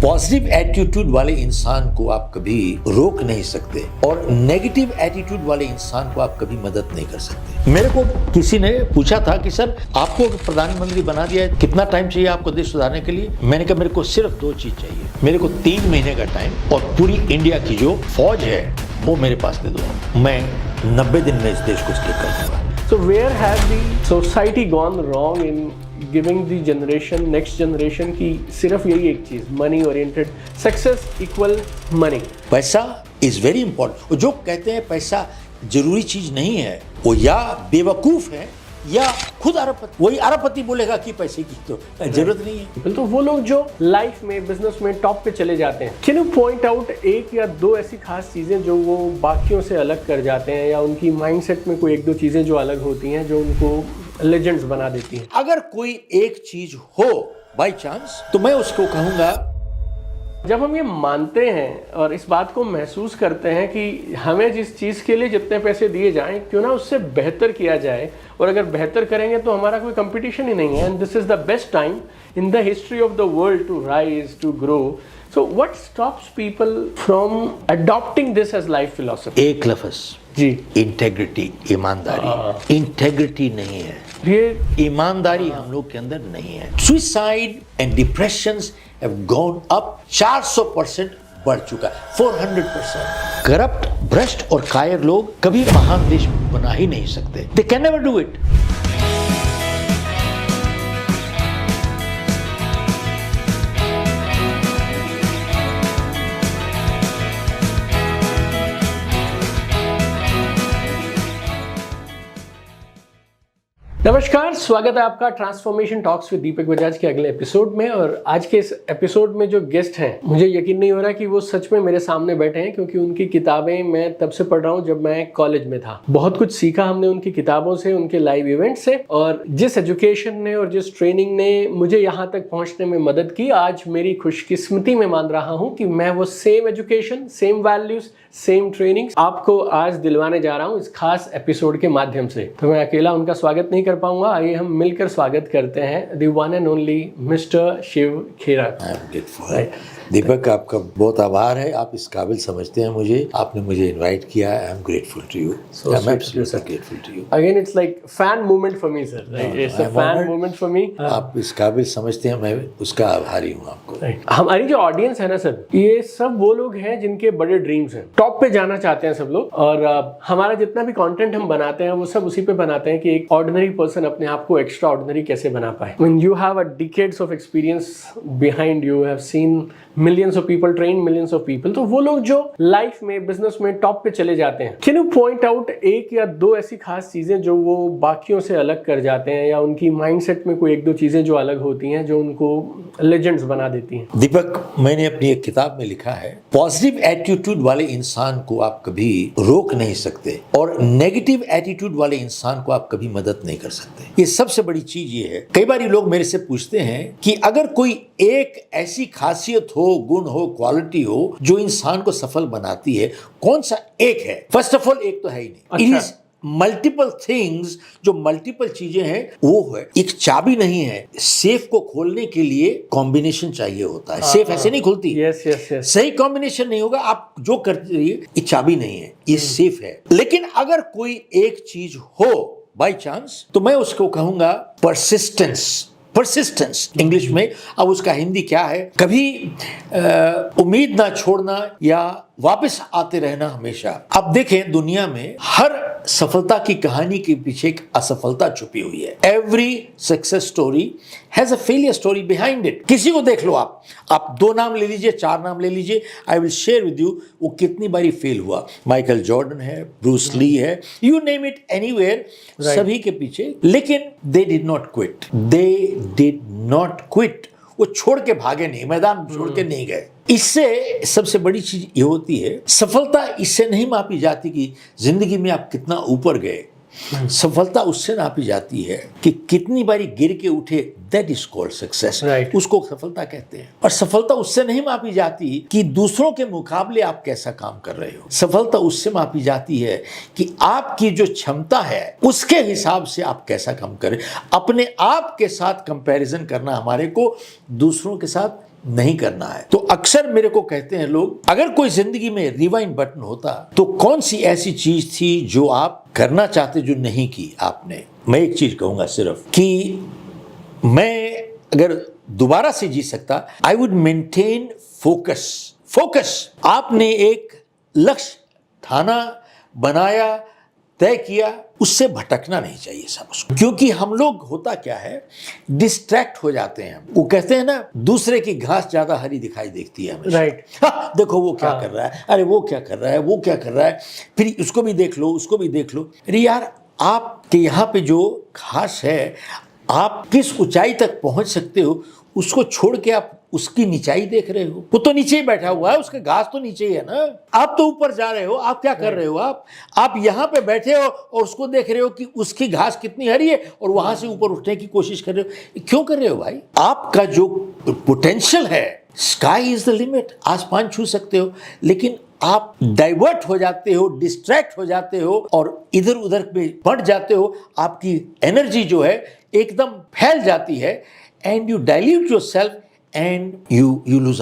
Positive attitude वाले इंसान को आप कभी रोक नहीं सकते और नेगेटिव एटीट्यूड वाले इंसान को आप कभी मदद नहीं कर सकते। मेरे को किसी ने पूछा था कि सर आपको प्रधानमंत्री बना दिया है, कितना टाइम चाहिए आपको देश सुधारने के लिए? मैंने कहा मेरे को सिर्फ 2 चीज चाहिए, मेरे को 3 महीने का टाइम और पूरी इंडिया की जो फौज है वो मेरे पास दे दो, मैं 90 दिन में इस देश को स्टेक कर दूंगा। So where has the society gone wrong in giving the generation, next generation की सिर्फ यही एक चीज, money oriented, success equal money। पैसा इज वेरी इंपॉर्टेंट। जो कहते हैं पैसा जरूरी चीज नहीं है, वो या बेवकूफ है या खुद अरबपति। वही अरबपति बोलेगा कि पैसे की तो जरूरत नहीं है। तो वो लोग जो लाइफ में, बिजनेस में टॉप पे चले जाते हैं, कैन यू पॉइंट आउट 1 या 2 ऐसी खास चीजें जो वो बाकियों से अलग कर जाते हैं, या उनकी माइंडसेट में कोई 1-2 चीजें जो अलग होती हैं जो उनको लेजेंड्स बना देती हैं? अगर कोई एक चीज हो बाय चांस तो मैं उसको कहूंगा, जब हम ये मानते हैं और इस बात को महसूस करते हैं कि हमें जिस चीज़ के लिए जितने पैसे दिए जाएं, क्यों ना उससे बेहतर किया जाए, और अगर बेहतर करेंगे तो हमारा कोई कंपटीशन ही नहीं है। And this is the best time in the history of the world to rise, to grow. So what stops people from adopting this as life philosophy? एक लफ्ज जी, इंटेग्रिटी, ईमानदारी। इंटेग्रिटी नहीं है, ये ईमानदारी हम लोग के अंदर नहीं है। Suicide and depressions have gone up, 400% बढ़ चुका है, 400%। करप्ट, भ्रष्ट और कायर लोग कभी महान देश बना ही नहीं सकते। They can never do it. नमस्कार, स्वागत है आपका ट्रांसफॉर्मेशन टॉक्स विद दीपक बजाज के अगले एपिसोड में। और आज के इस एपिसोड में जो गेस्ट हैं, मुझे यकीन नहीं हो रहा कि वो सच में मेरे सामने बैठे हैं, क्योंकि उनकी किताबें मैं तब से पढ़ रहा हूँ जब मैं कॉलेज में था। बहुत कुछ सीखा हमने उनकी किताबों से, उनके लाइव इवेंट से, और जिस एजुकेशन ने और जिस ट्रेनिंग ने मुझे यहाँ तक पहुँचने में मदद की, आज मेरी खुशकिस्मती में मान रहा हूँ कि मैं वो same education, same values, same training आपको आज दिलवाने जा रहा हूँ इस खास एपिसोड के माध्यम से। तो मैं अकेला उनका स्वागत नहीं कर पाऊंगा, आइए हम मिलकर स्वागत करते हैं the one and only mister Shiv Khera. Deepak, आपका बहुत आभार है, आप इस काबिल समझते हैं मुझे, आपने मुझे इनवाइट किया। I am grateful to you, I am absolutely grateful to you. Again it's like fan moment for me sir, it's a fan moment for me. आप इस काबिल समझते हैं, मैं उसका आभारी हूँ आपको। हमारी जो ऑडियंस है ना सर, ये सब वो लोग हैं जिनके बड़े ड्रीम्स हैं, टॉप पे जाना चाहते हैं सब लोग। और हमारा जितना भी कंटेंट हम बनाते हैं वो सब उसी पे बनाते हैं कि एक ऑर्डिनरी पर्सन अपने आप को एक्स्ट्रा ऑर्डिनरी कैसे बना पाए। When you have a decades of experience behind you, have seen millions of people, train millions of people, तो वो लोग जो लाइफ में, बिजनेस में टॉप पे चले जाते हैं, कैन यू पॉइंट आउट 1 या 2 ऐसी खास चीजें जो वो बाकियों से अलग कर जाते हैं, या उनकी माइंडसेट में कोई 1-2 चीजें जो अलग होती हैं जो उनको लेजेंड्स बना देती हैं? दीपक, मैंने अपनी एक किताब में लिखा है, पॉजिटिव एटीट्यूड वाले इंसान को आप कभी रोक नहीं सकते और नेगेटिव एटीट्यूड वाले इंसान को आप कभी मदद नहीं कर सकते। ये सबसे बड़ी चीज ये है। कई बार लोग मेरे से पूछते हैं कि अगर कोई एक ऐसी खासियत हो, गुण हो, क्वालिटी हो जो इंसान को सफल बनाती है, कौन सा एक है? फर्स्ट ऑफ ऑल, एक तो है ही नहीं। इट इज मल्टीपल थिंग्स, जो मल्टीपल चीजें हैं वो है। एक चाबी नहीं है, सेफ को खोलने के लिए कॉम्बिनेशन चाहिए होता है। सेफ ऐसे नहीं खुलती। Yes yes yes. सही कॉम्बिनेशन नहीं होगा, आप जो करते रहिए, ये चाबी नहीं है, ये सेफ है। लेकिन अगर कोई एक चीज हो बाय चांस तो मैं उसको कहूंगा परसिस्टेंस। परसिस्टेंस इंग्लिश में, अब उसका हिंदी क्या है? कभी उम्मीद ना छोड़ना या वापस आते रहना हमेशा। अब देखें, दुनिया में हर सफलता की कहानी के पीछे एक असफलता छुपी हुई है। Every success story has a failure story behind it. किसी को देख लो, आप 2 नाम ले लीजिए, 4 नाम ले लीजिए, I will share with you वो कितनी बारी फेल हुआ। माइकल जॉर्डन है, ब्रूस ली है, यू नेम इट, एनीवेयर, सभी के पीछे। लेकिन they did not quit, they did not quit. वो छोड़ के भागे नहीं, मैदान छोड़ के नहीं गए। इससे सबसे बड़ी चीज ये होती है, सफलता इससे नहीं मापी जाती कि जिंदगी में आप कितना ऊपर गए। सफलता उससे नापी जाती है कि कितनी बारी गिर के उठे। दैट इज कॉल्ड सक्सेस, उसको सफलता कहते हैं। और सफलता उससे नहीं मापी जाती कि दूसरों के मुकाबले आप कैसा काम कर रहे हो। सफलता उससे मापी जाती है कि आपकी जो क्षमता है उसके हिसाब से आप कैसा काम करें। अपने आप के साथ कंपैरिजन करना हमारे को दूसरों के साथ नहीं करना है। तो अक्सर मेरे को कहते हैं लोग, अगर कोई जिंदगी में रिवाइंड बटन होता तो कौन सी ऐसी चीज थी जो आप करना चाहते जो नहीं की आपने। मैं एक चीज कहूंगा सिर्फ कि मैं अगर दोबारा से जी सकता, आई वुड मेंटेन फोकस। आपने एक लक्ष्य ठाना, बनाया, तय किया, उससे भटकना नहीं चाहिए सब उसको। क्योंकि हम लोग होता क्या है, डिस्ट्रैक्ट हो जाते हैं। वो कहते हैं ना, दूसरे की घास ज्यादा हरी दिखाई देखती है हमेशा। राइट। देखो वो क्या कर रहा है, अरे वो क्या कर रहा है, वो क्या कर रहा है, फिर उसको भी देख लो, उसको भी देख लो। अरे यार, आपके यहाँ पे जो घास है, आप किस ऊंचाई तक पहुंच सकते हो, उसको छोड़ के आप उसकी नीचाई देख रहे हो। वो तो नीचे ही बैठा हुआ है, उसका घास तो नीचे ही है ना। आप तो ऊपर जा रहे हो। आप क्या कर रहे हो, आप यहाँ पे बैठे हो और उसको देख रहे हो कि उसकी घास कितनी हरी है, और वहां से ऊपर उठने की कोशिश कर रहे हो। क्यों कर रहे हो भाई? आपका जो पोटेंशियल है, स्काई इज द लिमिट, आसमान छू सकते हो, लेकिन आप डाइवर्ट हो जाते हो, डिस्ट्रैक्ट हो जाते हो और इधर उधर पे बढ़ जाते हो। आपकी एनर्जी जो है एकदम फैल जाती है, and you dilute yourself and you lose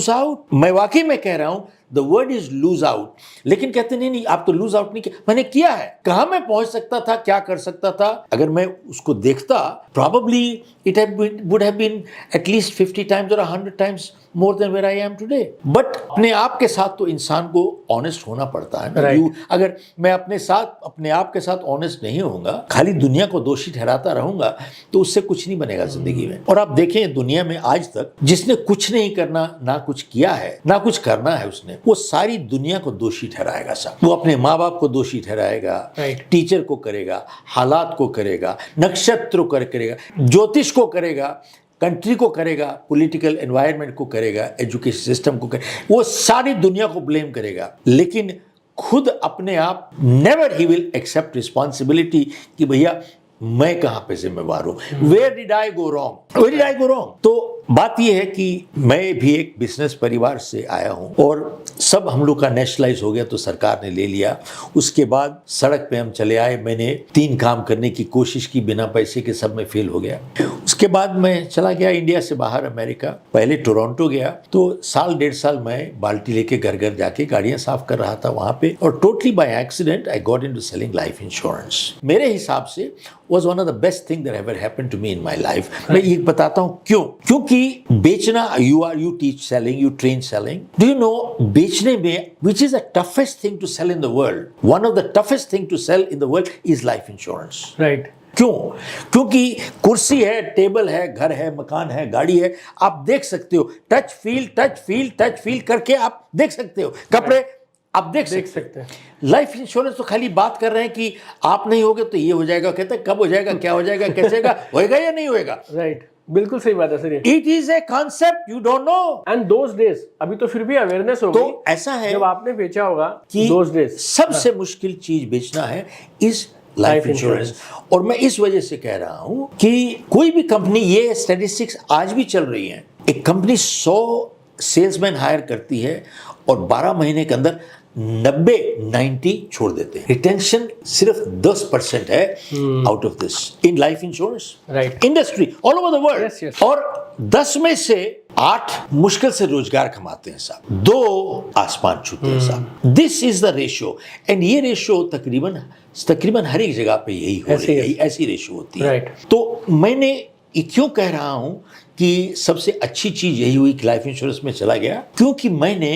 out. मैं वाकई में कह रहा हूं, the word is lose out. लेकिन कहते नहीं, आप तो लूज आउट नहीं किया। मैंने किया है। कहां मैं पहुंच सकता था, क्या कर सकता था, अगर मैं उसको देखता, probably it would have been at least 50 times और 100 times more than where I am today. But अपने आप के साथ तो इंसान को ऑनेस्ट होना पड़ता है ना। Right. अगर मैं अपने आप के साथ ऑनेस्ट नहीं होऊंगा, खाली दुनिया को दोषी ठहराता रहूंगा, तो उससे कुछ नहीं बनेगा जिंदगी में। और आप देखें, दुनिया में आज तक जिसने कुछ नहीं करना, ना कुछ किया है, ना कुछ करना है उसने, वो सारी दुनिया को दोषी ठहराएगा सब। वो अपने माँ बाप को दोषी ठहराएगा, Right. टीचर को करेगा, हालात को करेगा, नक्षत्र को करेगा, ज्योतिष को करेगा, कंट्री को करेगा, पॉलिटिकल एनवायरनमेंट को करेगा, एजुकेशन सिस्टम को करेगा, वो सारी दुनिया को ब्लेम करेगा। लेकिन खुद अपने आप नेवर ही विल एक्सेप्ट रिस्पॉन्सिबिलिटी कि भैया मैं कहां पे जिम्मेवार हूं, where did I go wrong. तो बात यह है कि मैं भी एक बिजनेस परिवार से आया हूं, और सब हम लोग का नेशनलाइज हो गया तो सरकार ने ले लिया। उसके बाद सड़क पे हम चले आए। मैंने 3 काम करने की कोशिश की, बिना पैसे के सब में फेल हो गया। उसके बाद मैं चला गया इंडिया से बाहर, अमेरिका। पहले टोरंटो गया, तो साल 1.5 साल मैं बाल्टी लेके घर घर जाके गाड़ियां साफ कर रहा था वहां पे, और totally by accident I got into selling life insurance. मेरे हिसाब से was one of the best thing that ever happened to me in my life. मैं ये बताता हूँ क्यों। क्योंकि बेचना, you teach selling, you train selling. Do you know, बेचने में, which is the toughest thing to sell in the world, one of the toughest thing to sell in the world is life insurance. Right. क्यों? क्योंकि कुर्सी है, table है, घर है, मकान है, गाड़ी है, आप देख सकते हो, टच फील करके आप देख सकते हो। कपड़े आप देख सकते हैं। लाइफ इंश्योरेंस तो खाली बात कर रहे हैं कि आप नहीं होगे तो ये हो जाएगा। कहते हैं कब हो जाएगा, क्या हो जाएगा, कैसे होएगा या नहीं होएगा। राइट, बिल्कुल सही बात है sir. It is a concept, you don't know. And those days, अभी तो फिर भी अवेयरनेस हो गई। तो ऐसा है, जब आपने बेचा होगा कि दोस डेज, सबसे मुश्किल चीज बेचना है इस लाइफ इंश्योरेंस। और मैं इस वजह से कह रहा हूं कि कोई भी कंपनी, ये स्टैटिस्टिक्स आज भी चल रही है, एक कंपनी 100 सेल्समैन हायर करती है और 12 महीने के अंदर 90 छोड़ देते हैं। रिटेंशन सिर्फ 10% है out of this in life insurance industry all over the world. और 10 में से 8 मुश्किल से रोजगार कमाते हैं साहब, 2 आसमान छूते हैं साहब। This is the ratio, and ये रेशियो तकरीबन हर एक जगह पे यही हो रही है, ऐसी रेशियो होती है। तो मैंने ये क्यों कह रहा हूं कि सबसे अच्छी चीज यही हुई कि लाइफ इंश्योरेंस में चला गया, क्योंकि मैंने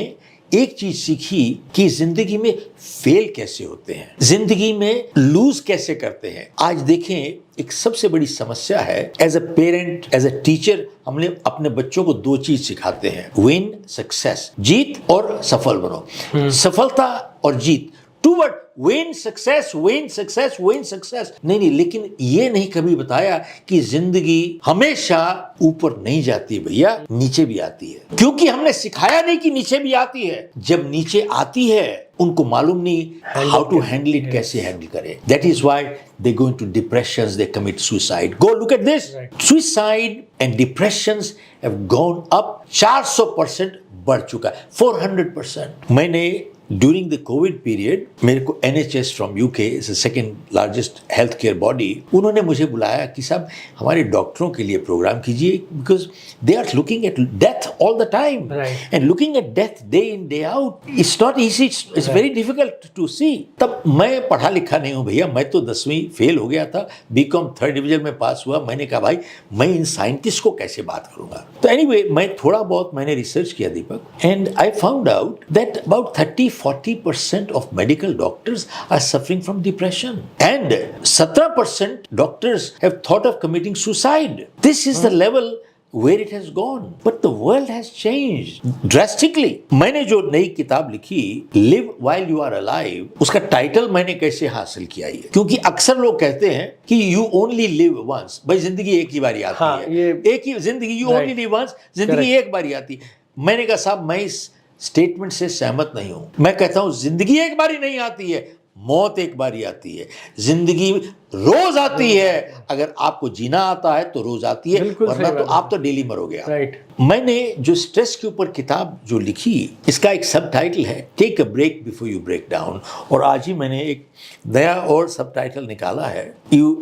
एक चीज सीखी कि जिंदगी में फेल कैसे होते हैं, जिंदगी में लूज कैसे करते हैं। आज देखें, एक सबसे बड़ी समस्या है, as a parent, as a teacher, हमने अपने बच्चों को 2 चीज सिखाते हैं, विन, सक्सेस, जीत और सफल बनो। सफलता और जीत, 2 word, win success, win success, win success. नहीं, लेकिन ये नहीं कभी बताया कि जिंदगी हमेशा ऊपर नहीं जाती भैया, नीचे भी आती है। क्योंकि हमने सिखाया नहीं कि नीचे भी आती है। जब नीचे आती है, उनको मालूम नहीं हाउ टू हैंडल इट, कैसे हैंडल करें। That is why they go into depressions, they commit suicide. Go look at this, suicide and depressions have gone up 400% बढ़ चुका है, 400%। मैंने ड्यूरिंग द कोविड पीरियड मेरे को NHS from UK is second largest health care body, उन्होंने मुझे बुलाया कि साहब हमारे डॉक्टरों के लिए प्रोग्राम कीजिए, because they are looking at death all the time and looking at death day in day out it's not easy, it's very difficult to see. तब मैं पढ़ा लिखा नहीं हूँ भैया, मैं तो 10वीं फेल हो गया था, BCom 3rd डिवीजन में पास हुआ। मैंने कहा भाई मैं इन साइंटिस्ट को कैसे बात करूंगा। तो एनीवे मैं थोड़ा बहुत मैंने रिसर्च किया Deepak, and I found out that about 30-40% of medical doctors are suffering from depression, and 17% doctors have thought of committing suicide. This is the level where it has gone, but the world has changed drastically. मैंने जो नई किताब लिखी Live While You Are Alive, उसका title मैंने कैसे हासिल किया है, क्योंकि अक्सर लोग कहते हैं कि you only live once, भाई जिंदगी एक ही बारी आती है, एक ही जिंदगी, you only live once, जिंदगी एक बारी आती है। मैंने कहा साहब मैं इस स्टेटमेंट से सहमत नहीं हूं। मैं कहता हूं जिंदगी एक बारी नहीं आती है, मौत एक बारी आती है। जिंदगी रोज आती है, अगर आपको जीना आता है तो रोज आती है, वरना तो आप तो डेली मरोगे। राइट। मैंने जो स्ट्रेस के ऊपर किताब जो लिखी, इसका एक सब टाइटल है take a break before you break down, और आज ही मैंने एक नया और सब टाइटल निकाला है, you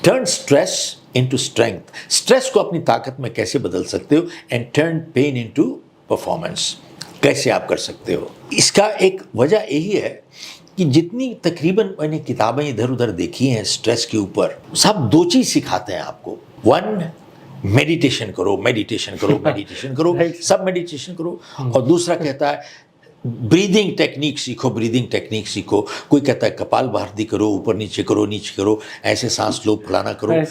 turn stress into strength. Stress को अपनी ताकत में कैसे बदल सकते हो, and turn pain into performance, कैसे आप कर सकते हो। इसका एक वजह यही है कि जितनी तकरीबन मैंने किताबें इधर उधर देखी हैं स्ट्रेस के ऊपर, सब दो चीज सिखाते हैं आपको। वन, मेडिटेशन करो, मेडिटेशन करो, मेडिटेशन करो, सब मेडिटेशन करो। और दूसरा कहता है ब्रीदिंग टेक्निक सीखो, ब्रीदिंग टेक्निक सीखो। कोई कहता है कपाल भाती करो, ऊपर नीचे करो, नीचे करो, ऐसे सांस लो, फलाना करो,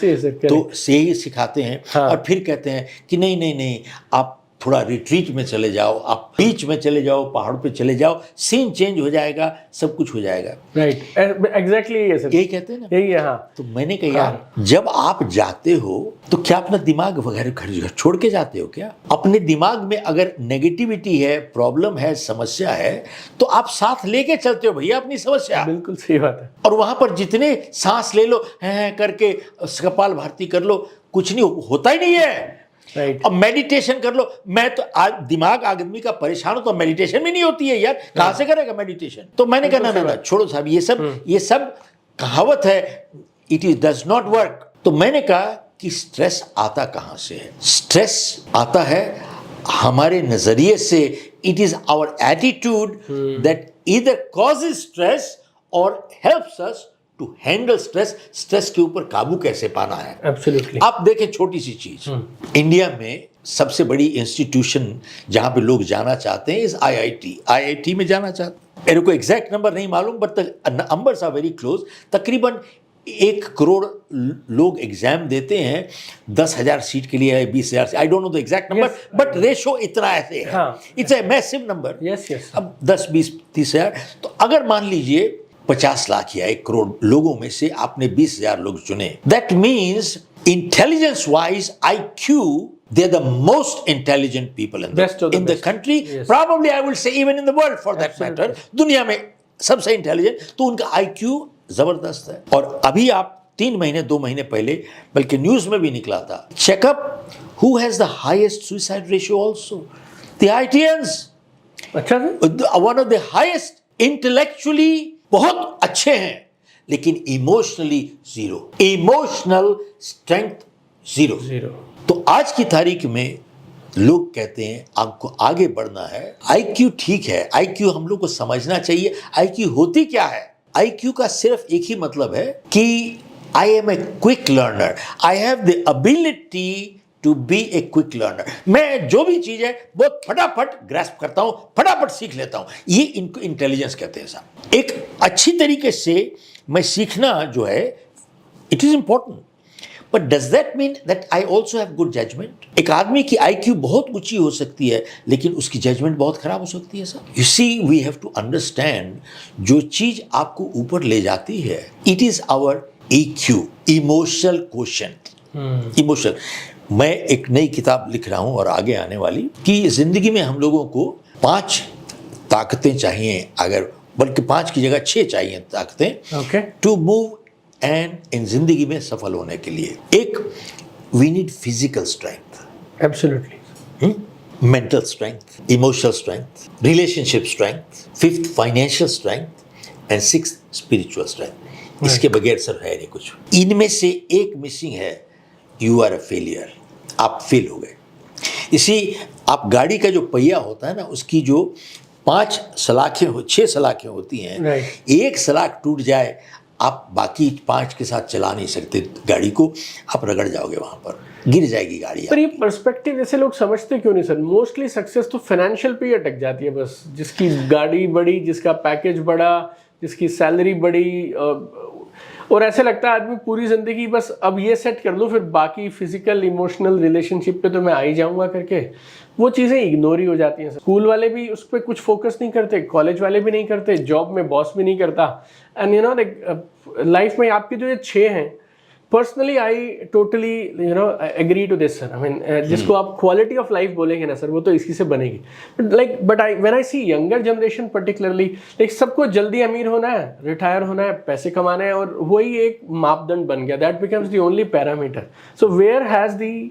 तो यही सिखाते हैं। और फिर कहते हैं कि नहीं नहीं नहीं, आप थोड़ा रिट्रीट में चले जाओ, आप बीच में चले जाओ, पहाड़ पे चले जाओ, सीन चेंज हो जाएगा, सब कुछ हो जाएगा। राइट, एग्जैक्टली यही कहते हैं ना, यही है। हाँ। तो मैंने कहा यार जब आप जाते हो तो क्या अपना दिमाग वगैरह घर छोड़ के जाते हो क्या? अपने दिमाग में अगर नेगेटिविटी है, प्रॉब्लम है, समस्या है, तो आप साथ लेके चलते हो भैया अपनी समस्या। बिल्कुल सही बात है। और वहां पर जितने सांस ले लो, हैं करके कपाल भारती कर लो, कुछ नहीं होता ही नहीं है। Right. अब मेडिटेशन कर लो, मैं तो दिमाग आदमी का परेशान हो तो मेडिटेशन भी नहीं होती है यार, कहां से करेगा मेडिटेशन? तो मैंने कहा ना छोड़ो साहब, ये सब कहावत है, it is does not work. तो मैंने कहा कि स्ट्रेस आता कहां से है? स्ट्रेस आता है हमारे नजरिए से। It is our attitude that either causes stress और helps us to handle stress. Stress के ऊपर काबू कैसे पाना है। Absolutely. आप देखें छोटी सी चीज, इंडिया में सबसे बड़ी इंस्टीट्यूशन जहां पे लोग जाना चाहते हैं इस IIT में जाना चाहते हैं। मेरे को एग्जैक्ट नंबर नहीं मालूम, but numbers are very close. तकरीबन 1 करोड़ लोग एग्जाम देते हैं 10,000 सीट के लिए, 20,000 से, I don't know the exact number, but ratio इतना ऐसे है, इट्स ए मैसिव नंबर। अब 10, 20, 30,000, तो अगर मान लीजिए 50 लाख या 1 करोड़ लोगों में से आपने 20,000 लोग चुने, that means intelligence wise IQ, they're the most intelligent people in the country. Yes. Probably I will say even in the world for that matter. दुनिया में सबसे इंटेलिजेंट, तो उनका IQ जबरदस्त है। और अभी आप 3 महीने 2 महीने पहले बल्कि न्यूज में भी निकला था, checkup who has the highest suicide ratio also? The IITians. अच्छा, one of the highest intellectually बहुत अच्छे हैं, लेकिन emotionally zero, emotional strength zero. तो आज की तारीख में लोग कहते हैं आपको आगे बढ़ना है, IQ ठीक है, IQ हम लोग को समझना चाहिए। IQ होती क्या है? IQ का सिर्फ एक ही मतलब है कि I am a quick learner, I have the ability to be a quick learner। मैं जो भी चीज है बहुत फटाफट ग्रैस्प करता हूं, फटाफट सीख लेता हूं, ये इनको इंटेलिजेंस कहते हैं साहब। एक अच्छी तरीके से मैं सीखना जो है, it is important, but does that mean that I also have good judgement? एक आदमी की IQ बहुत ऊंची हो सकती है, लेकिन उसकी जजमेंट बहुत खराब हो सकती है sir. You see, we have to understand, जो चीज आपको ऊपर ले जाती है, it is our EQ, emotional quotient. Emotional. मैं एक नई किताब लिख रहा हूं और आगे आने वाली, कि जिंदगी में हम लोगों को 5 ताकतें चाहिए, अगर बल्कि 5 की जगह 6 चाहिए ताकतें टू मूव एंड इन जिंदगी में सफल होने के लिए। एक, we need physical strength. Absolutely. mental strength, emotional strength, relationship strength, fifth financial strength, and sixth spiritual strength. इसके बगैर सर है नहीं कुछ। इनमें से एक मिसिंग है, यू आर अ फेलियर, आप फेल हो गए। इसी आप गाड़ी का जो पहिया होता है ना, उसकी जो 6 सलाखें होती हैं, एक सलाख टूट जाए, आप बाकी 5 के साथ चला नहीं सकते गाड़ी को, आप रगड़ जाओगे, वहां पर गिर जाएगी गाड़ी। पर ये पर्सपेक्टिव जैसे लोग समझते क्यों नहीं सर? मोस्टली सक्सेस तो फाइनेंशियल पे ही अटक जाती है बस। जिसकी गाड़ी बड़ी, जिसका पैकेज बड़ा, जिसकी सैलरी बड़ी, और ऐसे लगता है आदमी पूरी जिंदगी बस अब ये सेट कर लो, फिर बाकी फिजिकल इमोशनल रिलेशनशिप पे तो मैं आ ही जाऊंगा करके वो चीज़ें इग्नोर ही हो जाती हैं। स्कूल वाले भी उस पर कुछ फोकस नहीं करते, कॉलेज वाले भी नहीं करते, जॉब में बॉस भी नहीं करता। एंड यू नो लाइफ में आपके जो ये 6 हैं, personally I totally agree to this sir. I mean जिसको आप क्वालिटी ऑफ लाइफ बोलेंगे ना सर, वो तो इसी से बनेगी। But I when I see younger generation particularly, like सबको जल्दी अमीर होना है, रिटायर होना है, पैसे कमाना है, और वही एक मापदंड बन गया। That becomes the only parameter. So where has the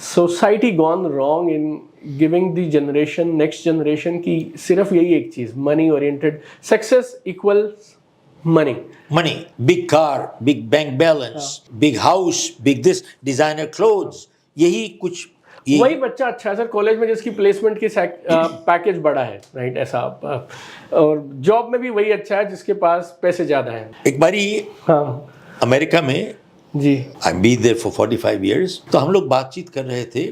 society gone wrong in giving the generation, next generation की सिर्फ यही एक चीज, money oriented, success equals money, big car, big bank balance, big house, big this, designer clothes, यही कुछ। वही बच्चा अच्छा है सर कॉलेज में जिसकी प्लेसमेंट की पैकेज बड़ा है, राइट? ऐसा और जॉब में भी वही अच्छा है जिसके पास पैसे ज्यादा हैं। एक बारी अमेरिका में जी, आई बी देयर फॉर 45 years, तो हम लोग बातचीत कर रहे थे,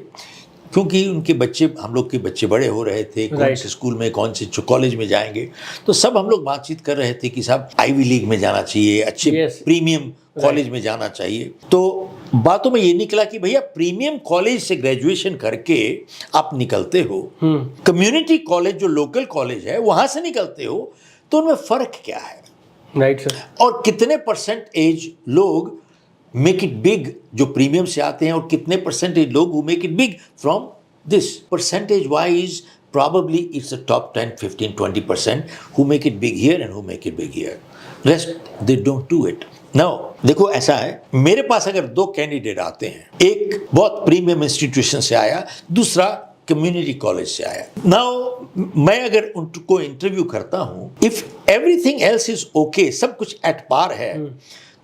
क्योंकि उनके बच्चे, हम लोग के बच्चे बड़े हो रहे थे, कौन से स्कूल में, कौन से कॉलेज में जाएंगे, तो सब हम लोग बातचीत कर रहे थे कि साहब आईवी लीग में जाना चाहिए, अच्छे प्रीमियम कॉलेज में जाना चाहिए। तो बातों में ये निकला कि भैया प्रीमियम कॉलेज से ग्रेजुएशन करके आप निकलते हो, कम्युनिटी कॉलेज जो लोकल कॉलेज है वहां से निकलते हो, तो उनमें फर्क क्या है? Right sir. और कितने परसेंटेज लोग मेक इट बिग जो प्रीमियम से आते हैं, और कितने परसेंटेज लोग who make it big from this? Percentage wise probably it's the top 10, 15, 20% who make it big here and who make it big here. Rest they don't do it. Now देखो ऐसा है, मेरे पास अगर 2 कैंडिडेट आते हैं, एक बहुत प्रीमियम इंस्टीट्यूशन से आया, दूसरा कम्युनिटी कॉलेज से आया। नाउ मैं अगर उनको इंटरव्यू करता हूं, if everything else is okay, सब कुछ एट पार है,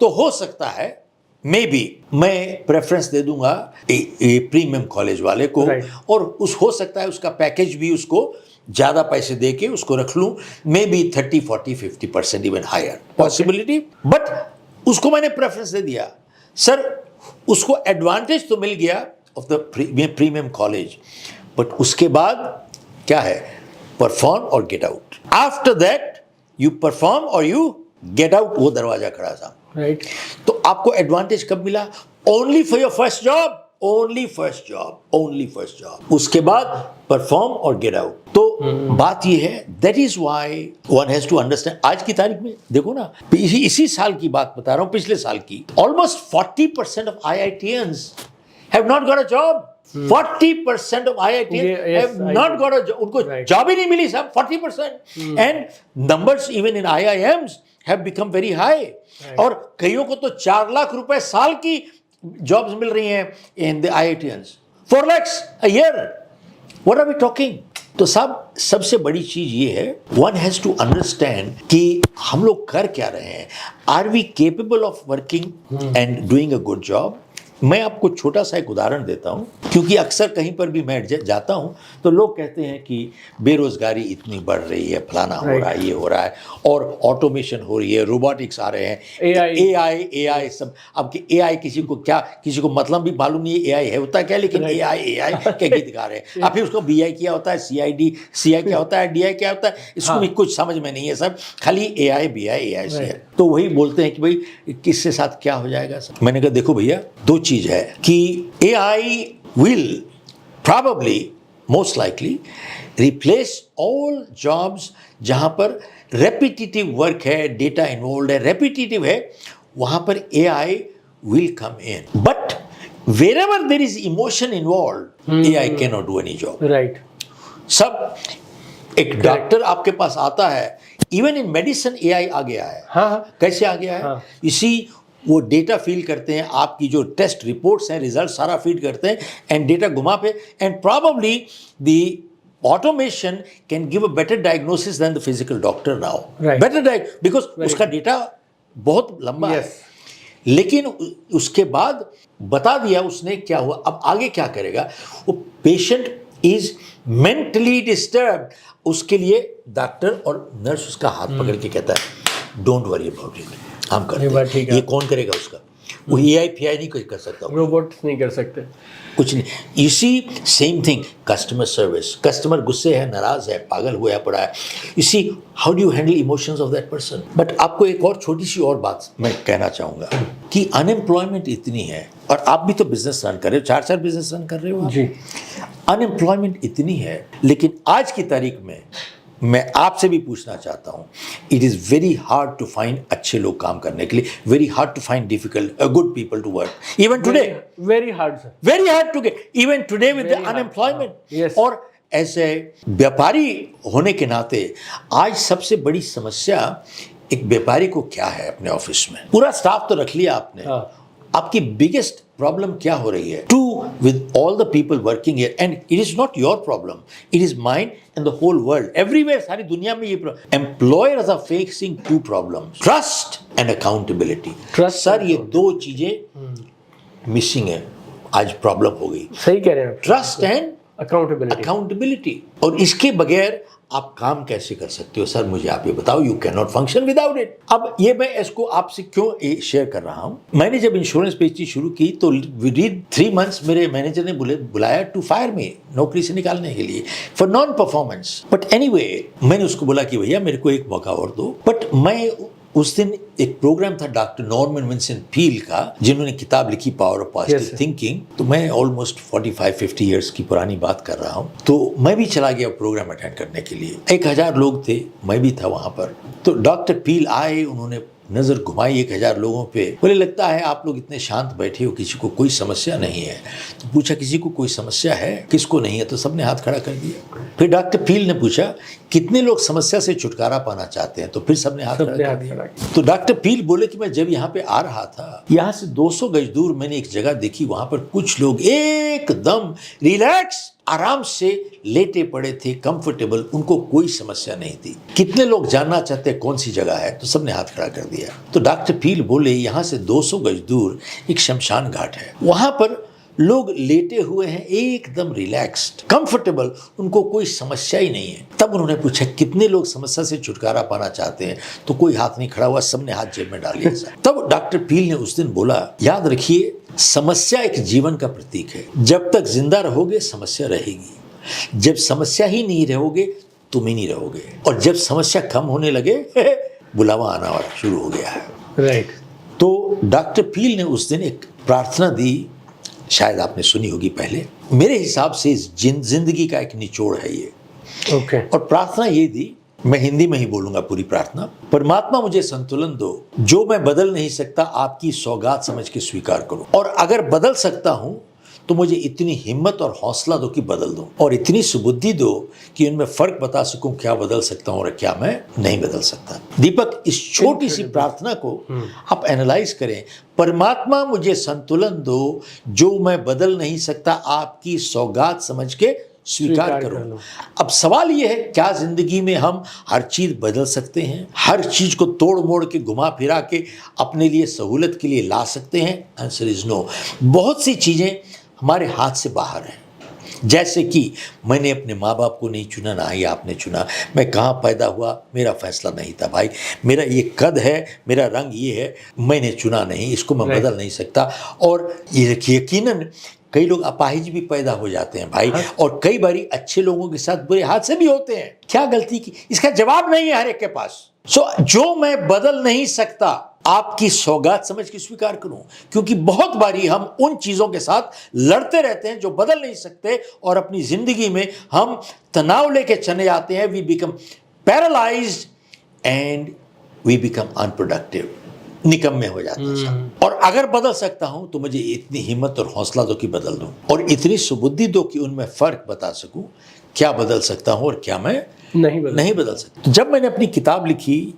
तो हो सकता है मे बी मैं प्रेफरेंस दे दूंगा प्रीमियम कॉलेज वाले को, और हो सकता है उसका पैकेज भी उसको ज़्यादा पैसे दे के उसको रख लूँ, maybe 30, 40, 50% even higher possibility. But उसको मैंने प्रेफरेंस दे दिया सर, उसको एडवांटेज तो मिल गया of the premium college, but उसके बाद क्या है? परफॉर्म और get out. After that you perform और यू गेट आउट, वो दरवाजा खड़ा था, राइट? तो आपको एडवांटेज कब मिला? Only for your first job, only first job, only first job. उसके बाद परफॉर्म और गेट आउट। तो बात ये है, that is why one has to understand. आज की तारीख में देखो ना, इसी साल की बात बता रहा हूं, पिछले साल की, almost 40% of IITians have not got a job. 40% of IITians have not got a job. उनको जॉब ही नहीं मिली साहब, 40%। And numbers even in IIMs have become very high. और कईयों को तो 4 लाख रुपए साल की जॉब्स मिल रही हैं in the IITians, 4 lakhs a year. What are we talking? तो साहब सबसे बड़ी चीज ये है, one has to understand कि हम लोग कर क्या रहे हैं। Are we capable of working and doing a good job? मैं आपको छोटा सा एक उदाहरण देता हूं, क्योंकि अक्सर कहीं पर भी मैं जाता हूं तो लोग कहते हैं कि बेरोजगारी इतनी बढ़ रही है, फलाना हो रहा है, ये हो रहा है, और ऑटोमेशन हो रही है, रोबोटिक्स आ रहे हैं, AI सब। अब AI किसी को मतलब भी मालूम नहीं है AI है होता क्या, लेकिन AI क्या गीत गा रहे हैं। अब फिर उसको BI क्या होता है, CI क्या होता है, DI क्या होता है, इसको भी कुछ समझ में नहीं है सब, खाली AI BI CI। तो वही बोलते हैं कि भाई किसके साथ क्या हो जाएगा सब। मैंने कहा देखो भैया, 2 चीज है कि AI will probably most likely replace all jobs जहां पर repetitive work है, data involved है, repetitive है, वहां पर AI will come in. But wherever there is emotion involved, AI cannot do any job. Right. सब एक डॉक्टर आपके पास आता है, इवन इन मेडिसिन AI आ गया है। हाँ। कैसे आ गया है? इसी वो डेटा फील करते हैं, आपकी जो टेस्ट रिपोर्ट्स हैं, रिजल्ट सारा फीड करते हैं एंड डेटा घुमा पे, and probably the automation can give a better diagnosis than the physical doctor now. Right. Better because उसका डेटा बहुत लंबा है, लेकिन उसके बाद बता दिया उसने क्या हुआ, अब आगे क्या करेगा। वो पेशेंट इज मेंटली डिस्टर्ब, उसके लिए डॉक्टर और नर्स उसका हाथ पकड़ के कहता है डोंट वरी अबाउट इट, हम करते हैं, ये कौन करेगा उसका, वो एआई पीआई नहीं कर सकता, रोबोट नहीं कर सकते, कुछ नहीं। इसी same thing customer service, customer गुस्से है, नाराज है, पागल हुआ पड़ा है, इसी how do you handle emotions of that person. But आपको एक और छोटी सी और बात मैं कहना चाहूँगा कि अनएम्प्लॉयमेंट इतनी है, और आप भी तो बिजनेस रन कर रहे हो, 4 बिजनेस रन कर रहे हो जी। अनएम्प्लॉयमेंट इतनी है, लेकिन आज की तारीख में मैं आपसे भी पूछना चाहता हूँ, it is very hard to find अच्छे लोग काम करने के लिए, very hard to find difficult good people to work, even today very hard sir, very hard to get, even today with the unemployment. और ऐसे व्यापारी होने के नाते आज सबसे बड़ी समस्या एक व्यापारी को क्या है, अपने ऑफिस में पूरा स्टाफ तो रख लिया आपने, आपकी बिगेस्ट प्रॉब्लम क्या हो रही है to with all the people working here, and it is not your problem, it is mine and the whole world, everywhere, सारी दुनिया में ये employers are facing 2 problems, trust and accountability. Sir ये 2 चीजें मिसिंग है, आज प्रॉब्लम हो गई। सही कह रहे हैं, ट्रस्ट एंड अकाउंटेबिलिटी, और इसके बगैर आप काम कैसे कर सकते हो सर, मुझे आप ये बताओ, you can not function without it. अब ये मैं इसको आपसे क्यों शेयर कर रहा हूँ, मैंने जब इंश्योरेंस बेचनी शुरू की तो विदिन 3 मंथ्स मेरे मैनेजर ने बुलाया टू फायर मी, नौकरी से निकालने के लिए for non performance. But anyway मैंने उसको बोला कि भैया मेरे को एक मौका और दो। बट मैं उस दिन एक प्रोग्राम था डॉक्टर नॉर्मन विंसेंट पील का, जिन्होंने किताब लिखी पावर ऑफ पॉजिटिव थिंकिंग, तो मैं ऑलमोस्ट 45-50 इयर्स की पुरानी बात कर रहा हूँ, तो मैं भी चला गया प्रोग्राम अटेंड करने के लिए। 1000 लोग थे, मैं भी था वहाँ पर। तो डॉक्टर पील आए, उन्होंने नज़र घुमाई 1000 लोगों पे, बोले लगता है आप लोग इतने शांत बैठे हो, किसी को कोई समस्या नहीं है। तो पूछा किसी को कोई समस्या है, किसको नहीं है, तो सबने हाथ खड़ा कर दिया। फिर डॉक्टर पील ने पूछा कितने लोग समस्या से छुटकारा पाना चाहते हैं, तो फिर सबने हाथ खड़ा कर दिया। तो डॉक्टर पील बोले कि मैं जब यहाँ पे आ रहा था, यहाँ से 200 गज दूर मैंने एक जगह देखी, वहां पर कुछ लोग एकदम रिलैक्स आराम से लेटे पड़े थे, कंफर्टेबल, उनको कोई समस्या नहीं थी। कितने लोग जानना चाहते हैं कौन सी जगह है, तो सबने हाथ खड़ा कर दिया। तो डॉक्टर पील बोले यहाँ से 200 गज दूर एक शमशान घाट है, वहां पर लोग लेटे हुए हैं एकदम रिलैक्स्ड, कंफर्टेबल, उनको कोई समस्या ही नहीं है। तब उन्होंने पूछा कितने लोग समस्या से छुटकारा पाना चाहते हैं, तो कोई हाथ नहीं खड़ा हुआ, सबने हाथ जेब में डाल लिया। तब डॉक्टर पील ने उस दिन बोला, याद रखिए समस्या एक जीवन का प्रतीक है, जब तक जिंदा रहोगे समस्या रहेगी, जब समस्या ही नहीं रहोगे तुम ही नहीं रहोगे, और जब समस्या कम होने लगे बुलावा आना शुरू हो गया है। राइट। तो डॉक्टर पील ने उस दिन एक प्रार्थना दी, शायद आपने सुनी होगी पहले, मेरे हिसाब से जिंदगी का एक निचोड़ है ये। ओके। और प्रार्थना ये दी, मैं हिंदी में ही बोलूंगा पूरी प्रार्थना। परमात्मा मुझे संतुलन दो, जो मैं बदल नहीं सकता आपकी सौगात समझ के स्वीकार करूं, और अगर बदल सकता हूं तो मुझे इतनी हिम्मत और हौसला दो कि बदल दूं, और इतनी सुबुद्धि दो कि उनमें फर्क बता सकूं क्या बदल सकता हूं और क्या मैं नहीं बदल सकता। दीपक, इस छोटी सी प्रार्थना को आप एनालाइज करें, परमात्मा मुझे संतुलन दो, जो मैं बदल नहीं सकता आपकी सौगात समझ के स्वीकार करो। अब सवाल यह है, क्या जिंदगी में हम हर चीज बदल सकते हैं, हर चीज को तोड़ मोड़ के घुमा फिरा के अपने लिए सहूलत के लिए ला सकते हैं? Answer is no. बहुत सी चीजें हमारे हाथ से बाहर हैं, जैसे कि मैंने अपने माँ बाप को नहीं चुना, ना ही आपने चुना, मैं कहाँ पैदा हुआ मेरा फैसला नहीं था भाई, मेरा ये कद है, मेरा रंग ये है, मैंने चुना नहीं, इसको मैं बदल नहीं सकता। और ये यकीनन कई लोग अपाहिज भी पैदा हो जाते हैं भाई, और कई बारी अच्छे लोगों के साथ बुरे हादसे भी होते हैं। क्या गलती की, इसका जवाब नहीं है हर एक के पास। जो मैं बदल नहीं सकता आपकी सौगात समझ के स्वीकार करूं, क्योंकि बहुत बारी हम उन चीजों के साथ लड़ते रहते हैं जो बदल नहीं सकते, और अपनी जिंदगी में हम तनाव लेके चले आते हैं। We become paralysed and we become unproductive, निकम्मे हो जाते हैं। और अगर बदल सकता हूं तो मुझे इतनी हिम्मत और हौसला दो कि बदल दूं, और इतनी सुबुद्धि दो कि उनमें फर्क बता सकूं, क्या बदल सकता हूं और क्या मैं नहीं बदल सकता। जब मैंने अपनी किताब लिखी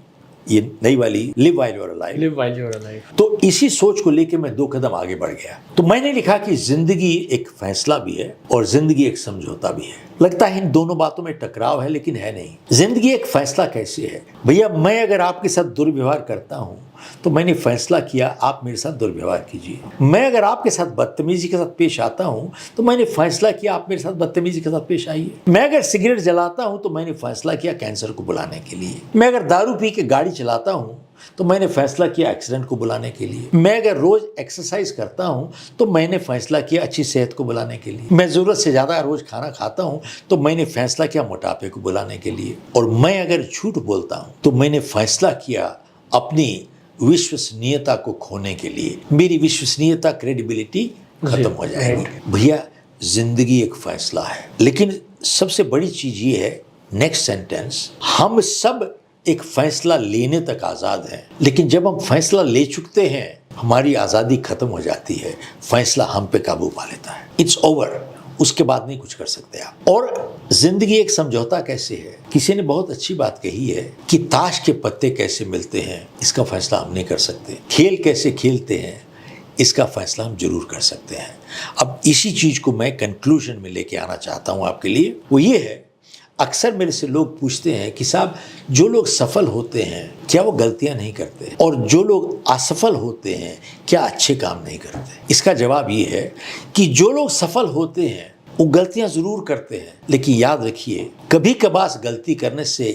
ये नई वाली live while you are alive. Live while you are alive. तो इसी सोच को लेके मैं 2 कदम आगे बढ़ गया। तो मैंने लिखा कि जिंदगी एक फैसला भी है और जिंदगी एक समझौता भी है। लगता है इन दोनों बातों में टकराव है, लेकिन है नहीं। जिंदगी एक फैसला कैसे है भैया? मैं अगर आपके साथ दुर्व्यवहार करता हूं तो मैंने फैसला किया आप मेरे साथ दुर्व्यवहार कीजिए। मैं अगर आपके साथ बदतमीजी के साथ पेश आता हूं तो मैंने फैसला किया आप मेरे साथ बदतमीजी के साथ पेश आइए। मैं अगर सिगरेट जलाता हूं तो मैंने फैसला किया कैंसर को बुलाने के लिए। मैं अगर दारू पी के गाड़ी चलाता हूं तो मैंने फैसला किया एक्सीडेंट को बुलाने के लिए। मैं अगर रोज एक्सरसाइज करता हूं तो मैंने फैसला किया अच्छी सेहत को बुलाने के लिए। मैं जरूरत से ज्यादा रोज खाना खाता हूं तो मैंने फैसला किया मोटापे को बुलाने के लिए। और मैं अगर झूठ बोलता हूं तो मैंने फैसला किया अपनी विश्वसनीयता को खोने के लिए। मेरी विश्वसनीयता, क्रेडिबिलिटी खत्म हो जाएगी। भैया जिंदगी एक फैसला है, लेकिन सबसे बड़ी चीज ये है, नेक्स्ट सेंटेंस, हम सब एक फैसला लेने तक आजाद हैं, लेकिन जब हम फैसला ले चुकते हैं हमारी आजादी खत्म हो जाती है। फैसला हम पे काबू पा लेता है। It's over. उसके बाद नहीं कुछ कर सकते आप। और जिंदगी एक समझौता कैसे है? किसी ने बहुत अच्छी बात कही है कि ताश के पत्ते कैसे मिलते हैं इसका फैसला हम नहीं कर सकते, खेल कैसे खेलते हैं इसका फैसला हम जरूर कर सकते हैं। अब इसी चीज को मैं कंक्लूजन में लेके आना चाहता हूं आपके लिए। वो ये है, अक्सर मेरे से लोग पूछते हैं कि साहब जो लोग सफल होते हैं क्या वो गलतियां नहीं करते, और जो लोग असफल होते हैं क्या अच्छे काम नहीं करते? इसका जवाब ये है कि जो लोग सफल होते हैं वो गलतियां जरूर करते हैं, लेकिन याद रखिए कभी कभार गलती करने से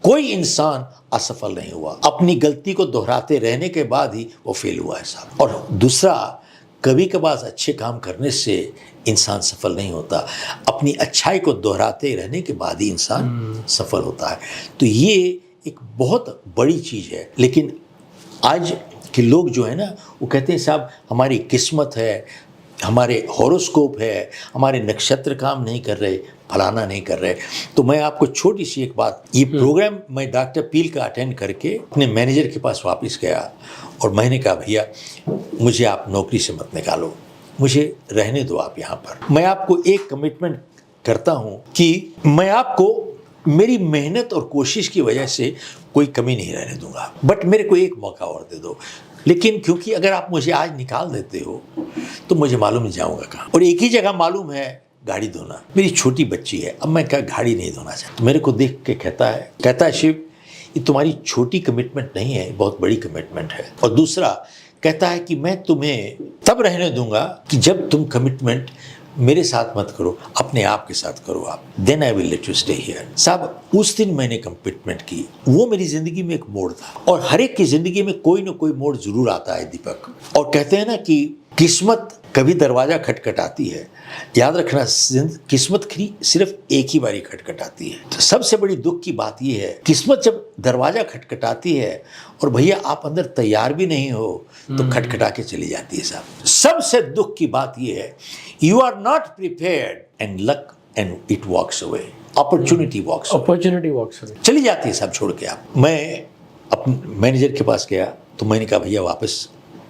कोई इंसान असफल नहीं हुआ। अपनी गलती को दोहराते रहने के बाद ही वो फेल हुआ है साहब। और दूसरा, कभी कभार अच्छे काम करने से इंसान सफल नहीं होता, अपनी अच्छाई को दोहराते रहने के बाद ही इंसान सफल होता है। तो ये एक बहुत बड़ी चीज है। लेकिन आज के लोग जो है ना, वो कहते हैं साहब हमारी किस्मत है, हमारे हॉरोस्कोप है, हमारे नक्षत्र काम नहीं कर रहे, फलाना नहीं कर रहे। तो मैं आपको छोटी सी एक बात, ये प्रोग्राम मैं डॉक्टर पील का अटेंड करके अपने मैनेजर के पास वापस गया और मैंने कहा भैया मुझे आप नौकरी से मत निकालो, मुझे रहने दो आप यहाँ पर। मैं आपको एक कमिटमेंट करता हूँ कि मैं आपको मेरी मेहनत और कोशिश की वजह से कोई कमी नहीं रहने दूंगा, बट मेरे को एक मौका और दे दो। लेकिन क्योंकि अगर आप मुझे आज निकाल देते हो तो मुझे मालूम नहीं जाऊंगा कहाँ। और एक ही जगह मालूम है, गाड़ी धोना। मेरी छोटी बच्ची है, अब मैं क्या गाड़ी नहीं धोना चाहता। तो मेरे को देख के कहता है शिव ये तुम्हारी छोटी कमिटमेंट नहीं है, बहुत बड़ी कमिटमेंट है। और दूसरा कहता है कि मैं तुम्हें तब रहने दूंगा कि जब तुम कमिटमेंट मेरे साथ मत करो, अपने आप के साथ करो आप, then I will let you stay here. साहब उस दिन मैंने कमिटमेंट की, वो मेरी जिंदगी में एक मोड़ था। और हर एक की जिंदगी में कोई ना कोई मोड़ जरूर आता है दीपक। और कहते हैं ना कि किस्मत कभी दरवाजा खटखटाती है, याद रखना किस्मत सिर्फ एक ही बारी खटखटाती है। तो सबसे बड़ी दुख की बात यह है, किस्मत जब दरवाजा खटखटाती है और भैया आप अंदर तैयार भी नहीं हो तो खटखटा के चली जाती है साहब। सबसे दुख की बात यह है, you are not prepared and luck and it walks away, opportunity walks away, चली जाती है सब छोड़ के आप। मैं अपने मैनेजर के पास गया तो मैंने कहा भैया वापस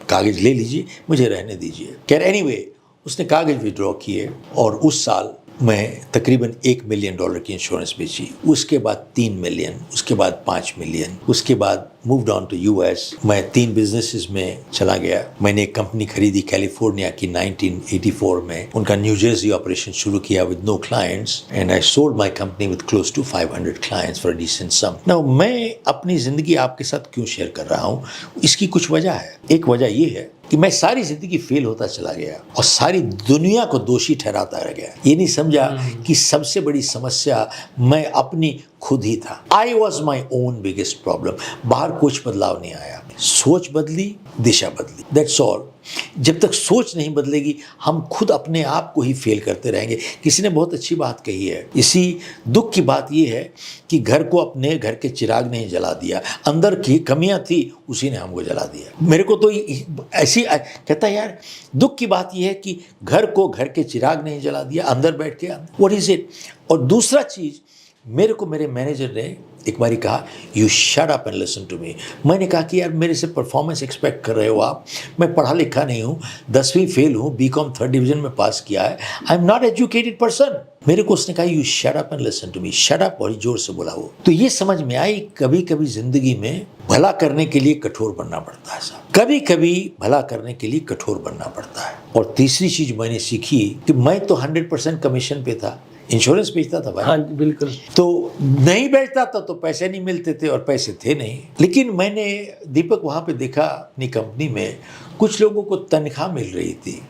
कागज ले लीजिए, मुझे रहने दीजिए। कह रहे एनीवे उसने कागज विड्रॉ किए और उस साल मैं तकरीबन $1 मिलियन की इंश्योरेंस बेची। उसके बाद 3 मिलियन, उसके बाद 5 मिलियन, उसके बाद मूव्ड ऑन टू यूएस। मैं 3 बिजनेसेस में चला गया। मैंने एक कंपनी खरीदी कैलिफोर्निया की 1984 में, उनका न्यू जर्सी ऑपरेशन शुरू किया with no clients and I sold my company with close to 500 clients for a decent sum. Now मैं अपनी जिंदगी आपके साथ क्यों शेयर कर रहा हूँ, इसकी कुछ वजह है। एक वजह ये है कि मैं सारी जिंदगी फेल होता चला गया और सारी दुनिया को दोषी ठहराता रह गया। ये नहीं समझा कि सबसे बड़ी समस्या मैं अपनी खुद ही था। I was my own biggest problem. बाहर कुछ बदलाव नहीं आया, सोच बदली, दिशा बदली, दैट्स ऑल। जब तक सोच नहीं बदलेगी हम खुद अपने आप को ही फेल करते रहेंगे। किसी ने बहुत अच्छी बात कही है, इसी दुख की बात यह है कि घर को अपने घर के चिराग नहीं जला दिया, अंदर की कमियां थी उसी ने हमको जला दिया। मेरे को तो ऐसी कहता है यार, दुख की बात यह है कि घर को घर के चिराग नहीं जला दिया, अंदर बैठ के व्हाट इज इट। और दूसरा चीज, मेरे को मेरे मैनेजर ने एक बारी कहा, you shut up and listen to me. मैंने कहा कि यार मेरे से परफॉर्मेंस एक्सपेक्ट कर रहे हो आप, मैं पढ़ा लिखा नहीं हूँ, 10वीं फेल हूँ, बीकॉम 3rd डिवीजन में पास किया है, I am not educated person. मेरे को उसने कहा, you shut up and listen to me. Shut up बड़ी जोर से बोला वो। तो ये समझ में आई, कभी कभी जिंदगी में भला करने के लिए कठोर बनना पड़ता है साहब, कभी कभी भला करने के लिए कठोर बनना पड़ता है। और तीसरी चीज मैंने सीखी कि मैं तो 100% कमीशन पे था, इंश्योरेंस बेचता था भाई। हाँ बिल्कुल। तो नहीं बेचता था तो पैसे नहीं मिलते थे और पैसे थे नहीं। लेकिन मैंने दीपक वहाँ पे देखा, अपनी कंपनी में कुछ लोगों को तनख्वाह मिल रही थी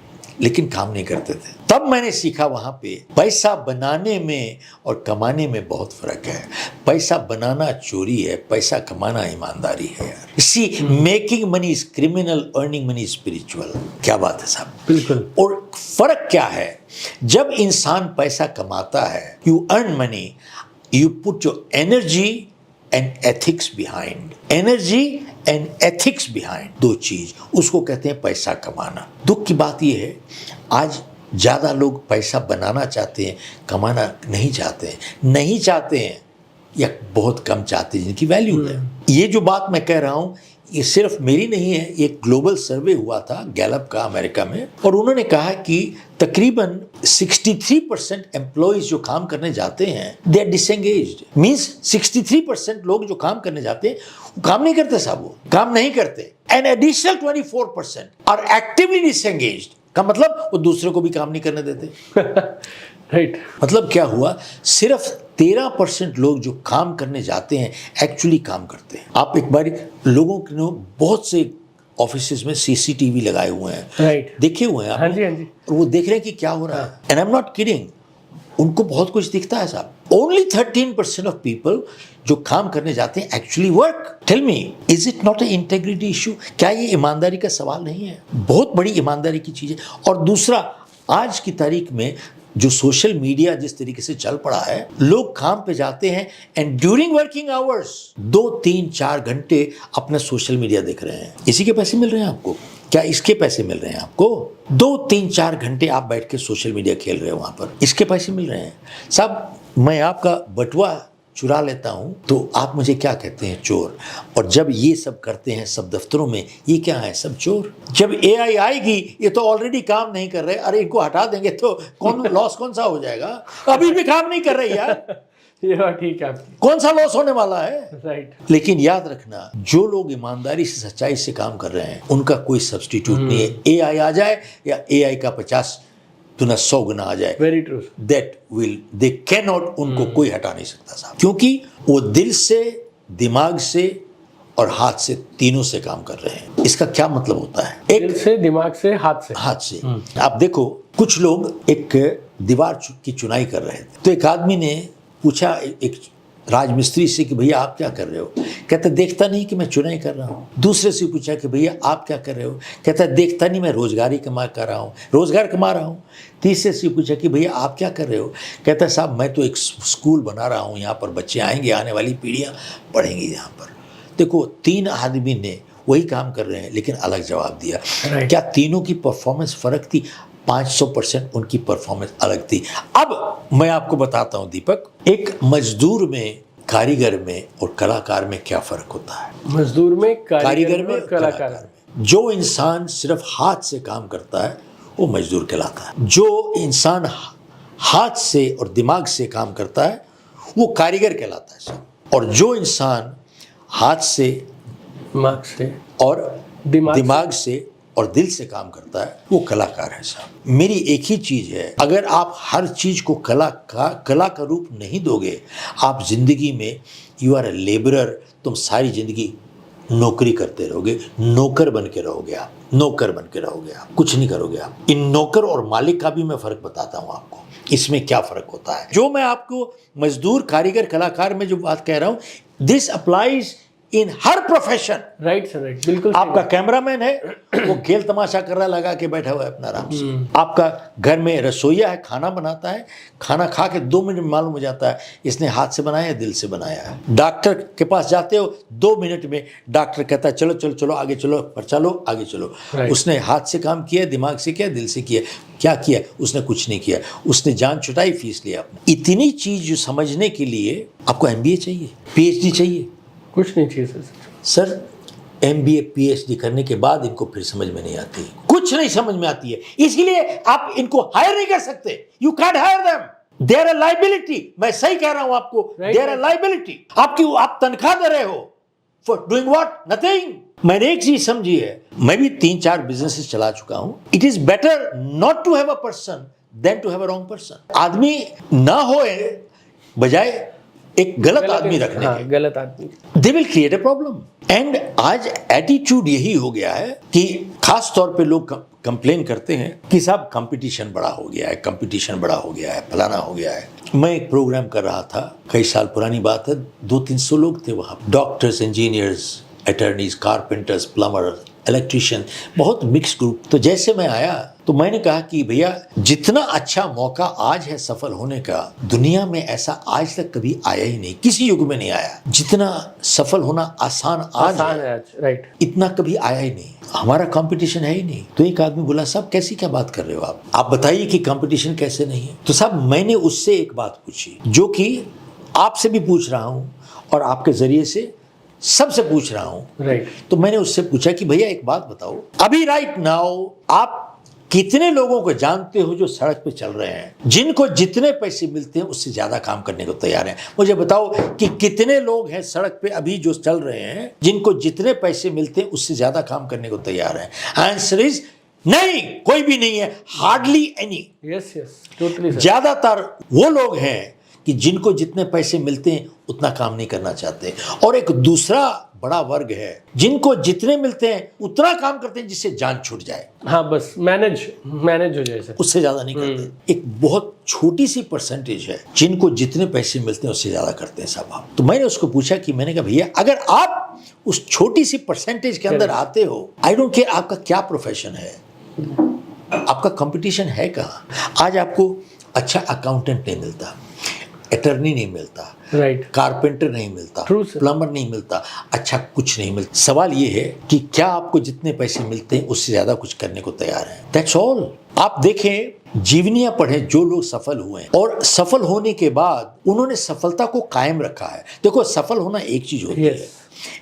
लेकिन काम नहीं करते थे। तब मैंने सीखा वहाँ पे पैसा बनाने में और कमाने में बहुत फर्क है। पैसा बनाना चोरी है, पैसा कमाना ईमानदारी है यार। See making money is criminal, earning money is spiritual. क्या बात है साहब, बिल्कुल। और फर्क क्या है, जब इंसान पैसा कमाता है, you earn money, you put your energy and ethics behind. Energy and ethics behind, दो चीज, उसको कहते हैं पैसा कमाना। दुख की बात यह है, आज ज्यादा लोग पैसा बनाना चाहते हैं, कमाना नहीं चाहते हैं या बहुत कम चाहते हैं जिनकी वैल्यू है। ये जो बात मैं कह रहा हूं, ये सिर्फ मेरी नहीं है, एक ग्लोबल सर्वे हुआ था गैलप का अमेरिका में, और उन्होंने कहा कि तकरीबन 63% एम्प्लॉइज जो काम करने जाते हैं, दे आर डिसएंगेज्ड। मींस 63% लोग जो काम करने जाते हैं वो काम नहीं करते साहब, वो काम नहीं करते। And additional 24% are actively disengaged, का मतलब वो दूसरे को भी काम नहीं करने देते। राइट। मतलब क्या हुआ, सिर्फ 13% लोग जो काम करने जाते हैं एक्चुअली काम करते हैं। आप एक बार लोगों के बहुत से ऑफिसेज में सीसीटीवी लगाए हुए हैं, राइट, देखे हुए हैं आप। हाँ जी, हाँ जी। और वो देख रहे हैं कि क्या हो रहा है, and I am not kidding, उनको बहुत कुछ दिखता है साहब। ओनली 13% ऑफ पीपल जो काम करने जाते हैं actually work. Tell me, is it not a integrity issue? क्या ये ईमानदारी का सवाल नहीं है? बहुत बड़ी ईमानदारी की चीज है। और दूसरा, आज की तारीख में जो सोशल मीडिया जिस तरीके से चल पड़ा है, लोग काम पे जाते हैं एंड ड्यूरिंग वर्किंग आवर्स 2, 3, 4 घंटे अपना सोशल मीडिया देख रहे हैं। इसी के पैसे मिल रहे हैं आपको? क्या इसके पैसे मिल रहे हैं आपको? 2, 3, 4 घंटे आप बैठ के सोशल मीडिया खेल रहे हो वहां पर, इसके पैसे मिल रहे हैं साहब। मैं आपका बटुआ चुरा लेता हूं तो आप मुझे क्या कहते हैं? चोर। और जब ये सब करते हैं सब दफ्तरों में, ये क्या है? सब चोर। जब एआई आएगी, ये तो ऑलरेडी काम नहीं कर रहे, अरे इनको हटा देंगे तो लॉस कौन सा हो जाएगा? अभी भी काम नहीं कर रही यार। ये बात ठीक है आपकी। कौन सा लॉस होने वाला है? राइट। लेकिन याद रखना, जो लोग ईमानदारी से, सच्चाई से काम कर रहे हैं, उनका कोई सब्स्टिट्यूट नहीं है। एआई आ जाए या एआई का 50 गुना 100 गुना आ जाए, very true, that will, they can not, उनको कोई हटा नहीं सकता साहब, क्योंकि वो दिल से, दिमाग से और हाथ से, तीनों से काम कर रहे हैं। इसका क्या मतलब होता है? दिल से, दिमाग से, हाथ से। आप देखो, कुछ लोग एक दीवार की चुनाई कर रहे थे, तो एक आदमी ने पूछा एक राजमिस्त्री से कि भैया आप क्या कर रहे हो? कहता देखता नहीं कि मैं चुनाई कर रहा हूँ। दूसरे से पूछा कि भैया आप क्या कर रहे हो? कहता देखता नहीं मैं रोजगार कमा रहा हूँ। तीसरे से पूछा कि भैया आप क्या कर रहे हो? कहता साहब मैं तो एक स्कूल बना रहा हूँ, यहाँ पर बच्चे आएंगे, आने वाली पीढ़ियाँ पढ़ेंगी यहाँ पर। देखो, 3 आदमी ने वही काम कर रहे हैं लेकिन अलग जवाब दिया। क्या तीनों की परफॉर्मेंस फर्क थी? 500% उनकी परफॉर्मेंस अलग थी। अब मैं आपको बताता हूं दीपक, एक मजदूर में, कारीगर में और कलाकार में क्या फर्क होता है? मजदूर में, कारीगर में, कलाकार में। जो इंसान सिर्फ हाथ से काम करता है वो मजदूर कहलाता है। जो इंसान हाथ से और दिमाग से काम करता है वो कारीगर कहलाता है। और जो इंसान हाथ से, दिमाग से और दिमाग से और दिल से काम करता है वो कलाकार है साहब। मेरी एक ही चीज है, अगर आप हर चीज को कला का रूप नहीं दोगे, आप जिंदगी में यू आर ए लेबरर, तुम सारी जिंदगी नौकरी करते रहोगे, नौकर बन के रहोगे आप, कुछ नहीं करोगे आप। इन नौकर और मालिक का भी मैं फर्क बताता हूं आपको, इसमें क्या फर्क होता है। जो मैं आपको मजदूर, कारीगर, कलाकार में जो बात कह रहा हूं, this applies in her profession. Right sir, right, बिल्कुल सही आपका कैमरामैन है, वो खेल तमाशा कर रहा लगा के बैठा हुआ है अपना आराम से। आपका घर में रसोईया है, खाना बनाता है, खाना खा के 2 मिनट में मालूम हो जाता है इसने हाथ से बनाया है दिल से बनाया है। डॉक्टर के पास जाते हो 2 मिनट में डॉक्टर कहता है चलो चलो चलो आगे चलो, पर्चा लो आगे चलो। उसने हाथ से काम किया, दिमाग से किया, दिल से किया। क्या किया? उसने कुछ नहीं किया, उसने जान छुटाई, फीस लिया अपने। इतनी चीज जो समझने के लिए आपको MBA चाहिए, PhD चाहिए? कुछ नहीं चाहिए सर। MBA PhD करने के बाद इनको फिर समझ में नहीं आती, कुछ नहीं समझ में आती है, इसलिए आप इनको हायर नहीं कर सकते। You can hire them, they are a liability. मैं सही कह रहा हूं आपको, दे आर अ लाइबिलिटी। आप तनख्वाह दे रहे हो फॉर डूइंग व्हाट? नथिंग। मैंने एक चीज समझी है, मैं भी 3-4 बिजनेसेस चला चुका हूं। It is better not to have a person than to have a wrong person. आदमी ना होए बजाय एक गलत आदमी रखने के, गलत आदमी, they will create a problem. And आज एटीट्यूड यही हो गया है कि खास तौर पे लोग कंप्लेन करते हैं कि साहब कंपटीशन बड़ा हो गया है, कंपटीशन बड़ा हो गया है, फलाना हो गया है। मैं एक प्रोग्राम कर रहा था, कई साल पुरानी बात है, 200-300 लोग थे वहाँ, doctors, engineers, attorneys, carpenters, plumber, electrician, बहुत मिक्स ग्रुप। तो जैसे मैं आया तो मैंने कहा कि भैया जितना अच्छा मौका आज है सफल होने का, दुनिया में ऐसा आज तक कभी आया ही नहीं, किसी युग में नहीं आया। जितना सफल होना आसान आज है, राइट, इतना कभी आया ही नहीं। हमारा कंपटीशन है ही नहीं। तो एक आदमी बोला साहब कैसी क्या बात कर रहे हो आप बताइए कि कंपटीशन कैसे नहीं है। तो साहब मैंने उससे एक बात पूछी जो कि आपसे भी पूछ रहा हूं और आपके जरिए से सबसे पूछ रहा हूं। राइट। तो मैंने उससे पूछा कि भैया एक बात बताओ, अभी राइट नाउ आप कितने लोगों को जानते हो जो सड़क पे चल रहे हैं, जिनको जितने पैसे मिलते हैं उससे ज्यादा काम करने को तैयार हैं? मुझे बताओ कि कितने लोग हैं सड़क पे अभी जो चल रहे हैं जिनको जितने पैसे मिलते हैं उससे ज्यादा काम करने को तैयार हैं? आंसर इज नहीं, कोई भी नहीं है, hardly any. Yes yes, totally. ज्यादातर वो लोग हैं कि जिनको जितने पैसे मिलते हैं उतना काम नहीं करना चाहते, और एक दूसरा बड़ा वर्ग है जिनको जितने मिलते हैं उतना काम करते हैं जिससे जान छूट जाए। हाँ, बस मैनेज हो जाए सर, उससे ज्यादा नहीं करते। एक बहुत छोटी सी परसेंटेज है जिनको जितने पैसे मिलते हैं उससे ज्यादा करते हैं साहब। तो मैंने उसको पूछा कि मैंने कहा भैया अगर आप उस छोटी सी परसेंटेज के अंदर आते हो, आई डोंट केयर आपका क्या प्रोफेशन है, आपका कंपटीशन है कहाँ? आज आपको अच्छा अकाउंटेंट नहीं मिलता, अटर्नी नहीं मिलता, राइट, कारपेंटर नहीं मिलता, प्लम्बर नहीं मिलता, अच्छा कुछ नहीं मिलता। सवाल ये है कि क्या आपको जितने पैसे मिलते हैं उससे ज्यादा कुछ करने को तैयार है? That's all. आप देखें, जीवनियां पढ़ें जो लोग सफल हुए हैं और सफल होने के बाद उन्होंने सफलता को कायम रखा है। देखो सफल होना एक चीज होती है,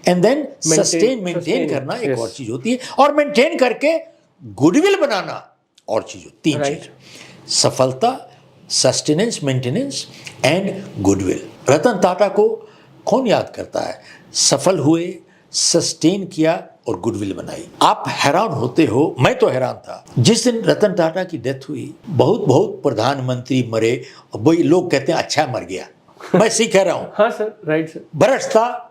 एंड देन सस्टेन, मेंटेन करना एक और चीज होती है, और मेंटेन करके गुडविल बनाना और चीज होती है। 3 चीज, सफलता, sustenance, maintenance and goodwill. Ratan Tata को कौन याद करता है? सफल हुए, सस्टेन किया और गुडविल बनाई। आप हैरान होते हो, मैं तो हैरान था जिस दिन रतन टाटा की डेथ हुई। बहुत बहुत प्रधानमंत्री मरे, वही लोग कहते हैं अच्छा मर गया। मैं सही कह रहा हूं। हाँ सर, राइट सर। बरस था,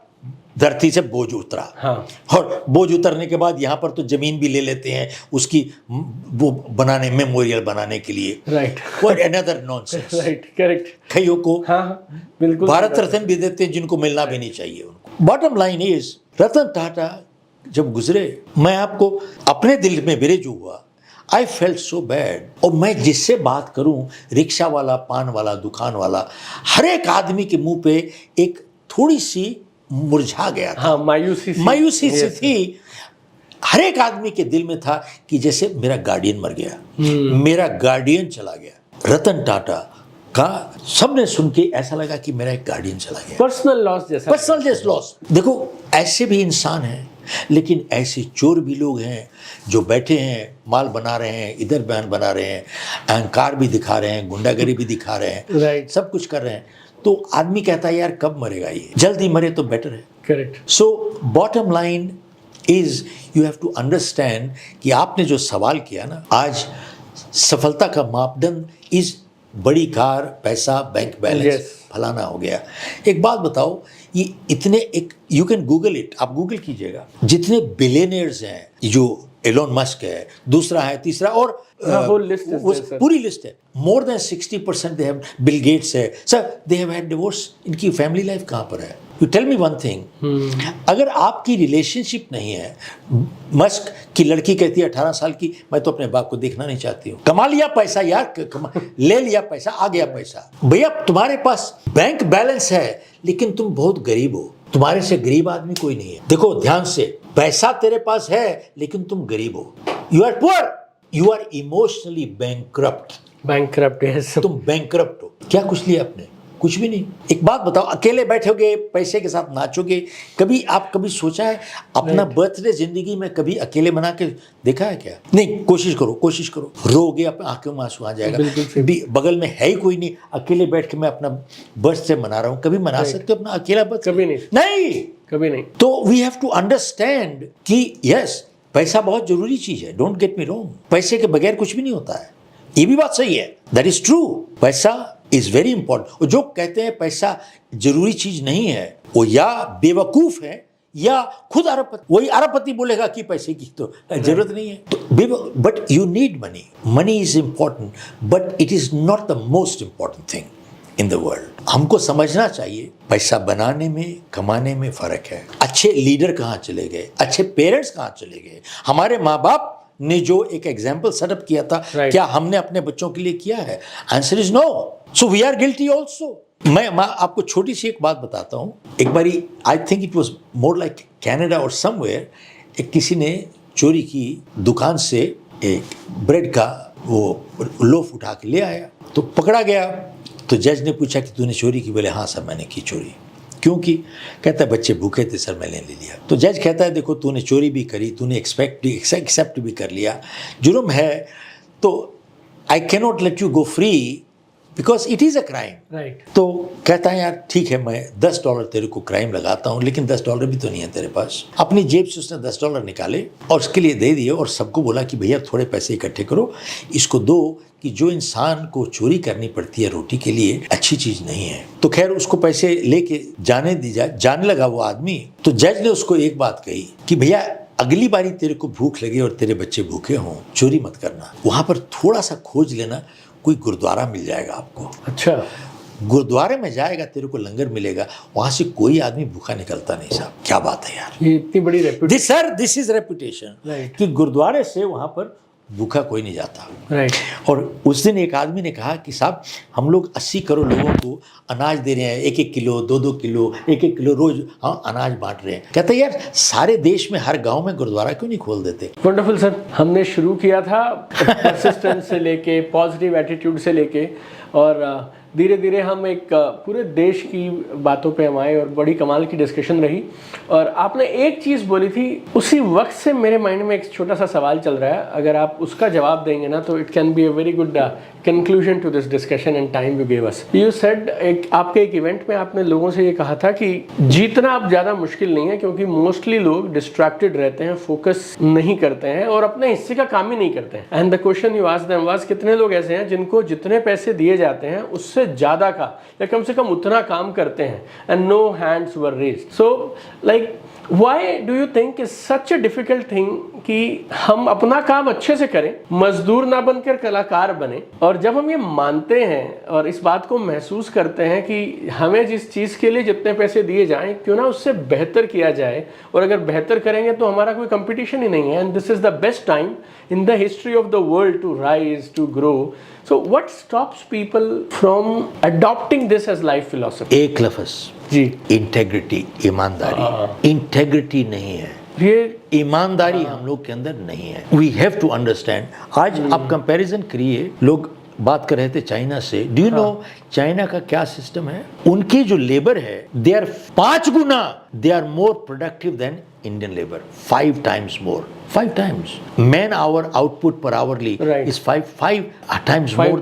धरती से बोझ उतरा। हाँ। और बोझ उतरने के बाद यहाँ पर तो जमीन भी ले लेते हैं उसकी वो बनाने, मेमोरियल बनाने के लिए। राइट। और अनदर नॉनसेंस। Right, correct. कईयों को हाँ, बिल्कुल भारत रत्न भी देते हैं जिनको मिलना भी नहीं चाहिए उनको। Bottom line is, Ratan Tata जब गुजरे, मैं आपको अपने दिल में मेरे जो हुआ, आई फेल्ट सो बैड। और मैं जिससे बात करूं, रिक्शा वाला, पान वाला, दुकान वाला, हर एक आदमी के मुंह पे एक थोड़ी सी मुरझा गया था। हाँ, मायूसी से थी। हर एक आदमी के दिल में था कि जैसे मेरा गार्डियन मर गया, मेरा गार्डियन चला गया। रतन टाटा का सबने सुन के ऐसा लगा कि मेरा एक गार्डियन चला गया, पर्सनल लॉस। देखो ऐसे भी इंसान हैं, लेकिन ऐसे चोर भी लोग हैं जो बैठे हैं, माल बना रहे हैं, इधर बयान बना रहे हैं, अहंकार भी दिखा रहे हैं, गुंडागरी भी दिखा रहे हैं, राइट, सब कुछ कर रहे हैं। तो आदमी कहता है यार कब मरेगा ये, जल्दी मरे तो बेटर है। Correct. So bottom line is, you have to understand कि आपने जो सवाल किया ना, आज सफलता का मापदंड इज बड़ी कार, पैसा, बैंक बैलेंस, फलाना हो गया। एक बात बताओ, ये इतने, एक यू कैन गूगल इट, आप गूगल कीजिएगा, जितने बिलियनियर्स हैं, जो एलोन मस्क है, दूसरा है, तीसरा, और पूरी लिस्ट है। more than 60% they have, Bill Gates है sir, they have had divorce। इनकी फैमिली लाइफ कहाँ पर है? You tell me one thing, अगर आपकी रिलेशनशिप नहीं है, मस्क की लड़की कहती है 18 साल की, मैं तो अपने बाप को देखना नहीं चाहती हूँ, कमा लिया पैसा यार, ले लिया पैसा, आ गया पैसा। भैया तुम्हारे पास बैंक बैलेंस है लेकिन तुम बहुत गरीब हो, तुम्हारे से गरीब आदमी कोई नहीं है। देखो ध्यान से, पैसा तेरे पास है लेकिन तुम गरीब हो, you are poor, you are emotionally bankrupt. Bankrupt, yes. तुम बैंकक्रप्ट हो। क्या कुछ लिया आपने? कुछ भी नहीं। एक बात बताओ, अकेले बैठोगे, पैसे के साथ नाचोगे, कभी सोचा है अपना बर्थडे जिंदगी में कभी अकेले मना के देखा है क्या? नहीं, कोशिश करो, रोगे, अपने आंखों में आंसू आ जाएगा, बगल में है ही कोई नहीं, अकेले बैठ के मैं अपना बर्थडे मना रहा हूँ। कभी मना सकते हो अपना अकेला बर्थडे? कभी नहीं। तो वी हैव टू अंडरस्टैंड कि यस, पैसा बहुत जरूरी चीज है, डोंट गेट मी रॉन्ग, पैसे के बगैर कुछ भी नहीं होता है, ये भी बात सही है, दैट इज ट्रू, पैसा इज वेरी इंपॉर्टेंट। और जो कहते हैं पैसा जरूरी चीज नहीं है, वो या बेवकूफ है या खुद अरबपति। वही अरबपति बोलेगा कि पैसे की तो जरूरत नहीं है, तो but you need money, money is important, but it is not the most important thing in the world. हमको समझना चाहिए पैसा बनाने में, कमाने में फर्क है। अच्छे लीडर कहाँ चले गए, अच्छे पेरेंट्स कहाँ चले गए? हमारे माँ बाप ने जो एक एग्जाम्पल सेटअप किया था, क्या हमने अपने बच्चों के लिए किया है? Answer is no, so we are guilty also. मैं आपको छोटी सी एक बात बताता हूँ। एक बारी, I think it was more like Canada और समवेयर, एक किसी ने चोरी की, दुकान से एक ब्रेड का वो लोफ उठा के ले आया, तो पकड़ा गया। तो जज ने पूछा कि तूने चोरी की? बोले हाँ सर मैंने की चोरी। क्यों की? कहता है बच्चे भूखे थे सर, मैंने ले लिया। तो जज कहता है देखो तूने चोरी भी करी, तूने एक्सेप्ट भी कर लिया, जुर्म है, तो I cannot let you go free because it is a crime, right? तो कहता है यार ठीक है, मैं $10 तेरे को क्राइम लगाता हूँ, लेकिन $10 भी तो नहीं है तेरे पास। अपनी जेब से उसने $10 निकाले और उसके लिए दे दिए, और सबको बोला कि भैया थोड़े पैसे इकट्ठे करो, इसको दो, कि जो इंसान को चोरी करनी पड़ती है रोटी के लिए, अच्छी चीज नहीं है। तो खैर उसको पैसे लेके जाने लगा वो आदमी। तो जज ने उसको एक बात कही कि भैया अगली बारी तेरे को भूख लगे और तेरे बच्चे भूखे हों, चोरी मत करना, वहां पर थोड़ा सा खोज लेना, कोई गुरुद्वारा मिल जाएगा आपको। अच्छा, गुरुद्वारे में जाएगा, तेरे को लंगर मिलेगा, वहां से कोई आदमी भूखा निकलता नहीं साहब। क्या बात है यार, ये इतनी बड़ी रेपुटेशन, दिस इज रेपुटेशन कि गुरुद्वारे से वहां पर भूखा कोई नहीं जाता, राइट? और उस दिन एक आदमी ने कहा कि साहब हम लोग 80 करोड़ लोगों को अनाज दे रहे हैं, 1-1 किलो, 2-2 किलो, 1-1 किलो रोज हम अनाज बांट रहे हैं। कहते यार सारे देश में हर गांव में गुरुद्वारा क्यों नहीं खोल देते? वंडरफुल सर, हमने शुरू किया था परसिस्टेंस से लेके, पॉजिटिव एटीट्यूड से लेके, और धीरे धीरे हम एक पूरे देश की बातों पे हम आए और बड़ी कमाल की डिस्कशन रही। और आपने एक चीज़ बोली थी, उसी वक्त से मेरे माइंड में एक छोटा सा सवाल चल रहा है, अगर आप उसका जवाब देंगे ना तो it can be a very good conclusion to this discussion and time you give us. You said, आपके एक इवेंट में आपने लोगों से ये कहा था कि जीतना अब ज़्यादा मुश्किल नहीं है, क्योंकि मोस्टली लोग डिस्ट्रैक्टेड रहते हैं, फोकस नहीं करते हैं और अपने हिस्से का काम ही नहीं करते हैं। And the question you asked them was, कितने लोग ऐसे हैं जिनको जितने पैसे दिए जाते हैं उससे ज्यादा का या कम से कम उतना काम करते हैं, and no hands were raised. So like why do you think is such a difficult thing कि हम अपना काम अच्छे से करें, मजदूर ना बनकर कलाकार बने? और जब हम ये मानते हैं और इस बात को महसूस करते हैं कि हमें जिस चीज़ के लिए जितने पैसे दिए जाएं, क्यों ना उससे बेहतर किया जाए, और अगर बेहतर करेंगे तो हमारा कोई कंपटीशन ही नहीं है, and this is the best time in the history of the world to rise, to grow. So what stops people from adopting this as life philosophy? एक लफ्ज़ जी, इंटेग्रिटी, ईमानदारी। इंटेग्रिटी नहीं है, ये ईमानदारी हम लोग के अंदर नहीं है। We have to understand. आज आप कंपैरिजन करिए, लोग बात कर रहे थे चाइना से। डू यू नो चाइना का क्या सिस्टम है? उनकी जो लेबर है, दे आर 5 गुना, they are more productive than Indian labor, 5 times more. 5 times. Man hour output per hourly is 5 times more.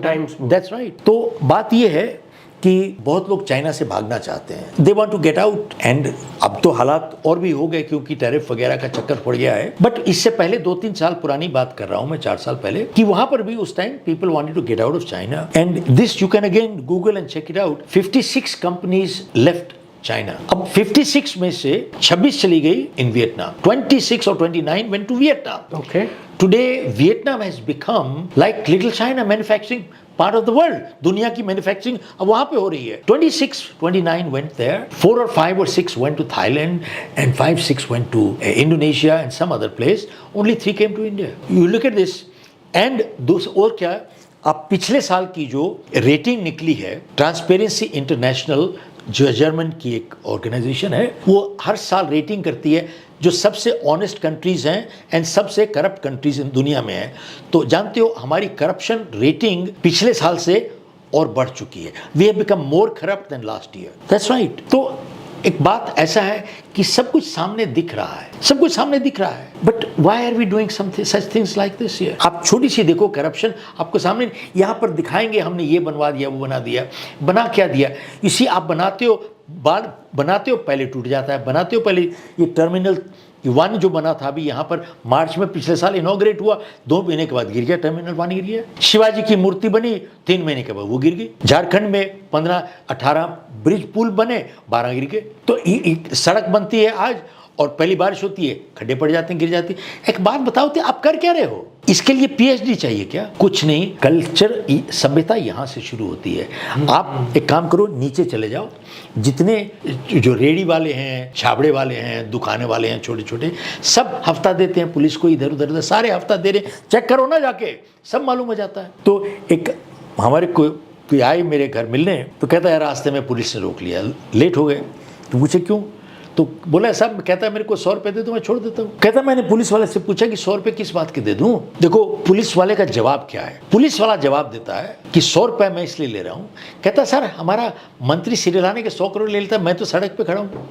That's right. तो बात ये है कि बहुत लोग चाइना से भागना चाहते हैं, they want to get out. And अब तो हालात और भी हो गए क्योंकि टैरिफ वगैरह का चक्कर पड़ गया है, बट इससे पहले 2-3 साल पुरानी बात कर रहा हूं मैं, 4 साल पहले, कि वहां पर भी उस time people wanted to get out of China. And this you can again Google and check it out. 56 companies left China. अब 56 में से 26 चली गई इन वियतनाम, 26 और 29 went to Vietnam. Okay. Today Vietnam has become like little China, manufacturing part of the world. दुनिया की manufacturing अब वहां पे हो रही है. 29 went there, 4 or 5 or 6 went to Thailand, and 5, 6 went to Indonesia and some other place. Only 3 came to India. You look at this, and those और क्या? अब पिछले साल की जो रेटिंग निकली है, ट्रांसपेरेंसी इंटरनेशनल जो जर्मन की एक ऑर्गेनाइजेशन है, वो हर साल रेटिंग करती है जो सबसे ऑनेस्ट कंट्रीज हैं एंड सबसे करप्ट कंट्रीज इन दुनिया में हैं. तो जानते हो हमारी करप्शन रेटिंग पिछले साल से और बढ़ चुकी है. We have become more corrupt than last year. That's right. तो एक बात ऐसा है कि सब कुछ सामने दिख रहा है, सब कुछ सामने दिख रहा है. But why are we doing something such things like this here? आप छोटी सी देखो करप्शन आपको सामने यहाँ पर दिखाएंगे, हमने ये बनवा दिया, वो बना दिया. बना क्या दिया? इसी आप बनाते हो पहले टूट जाता है. बनाते हो पहले ये टर्मिनल 1 जो बना था अभी यहाँ पर मार्च में पिछले साल इनॉग्रेट हुआ, 2 महीने के बाद गिर गया. टर्मिनल 1 गिर गया. शिवाजी की मूर्ति बनी, 3 महीने के बाद वो गिर गई. झारखंड में 15-18 ब्रिज पुल बने, 12 गिर गए. तो सड़क बनती है आज और पहली बारिश होती है, खड्डे पड़ जाते हैं, गिर जाती है. एक बात बताओ तो आप कर क्या रहे हो? इसके लिए पीएचडी चाहिए क्या? कुछ नहीं. कल्चर सभ्यता यहाँ से शुरू होती है. आप एक काम करो, नीचे चले जाओ. जितने जो रेडी वाले हैं, छाबड़े वाले हैं, दुकाने वाले हैं, छोटे छोटे, सब हफ्ता देते हैं पुलिस को. इधर उधर सारे हफ्ता दे रहे. चेक करो ना जाके, सब मालूम हो जाता है. तो एक हमारे कोई आए मेरे घर मिलने, तो कहता है रास्ते में पुलिस ने रोक लिया, लेट हो गए. तो पूछे क्यों? तो बोला साहब, कहता है मेरे को 100 रुपये दे दो, मैं छोड़ देता हूँ. कहता मैंने पुलिस वाले से पूछा कि 100 रुपये किस बात के दे दूं? देखो पुलिस वाले का जवाब क्या है. पुलिस वाला जवाब देता है कि 100 रुपये मैं इसलिए ले रहा हूँ. कहता सर हमारा मंत्री सिरे लाने के 100 करोड़ ले लेता, मैं तो सड़क पे खड़ा हूँ.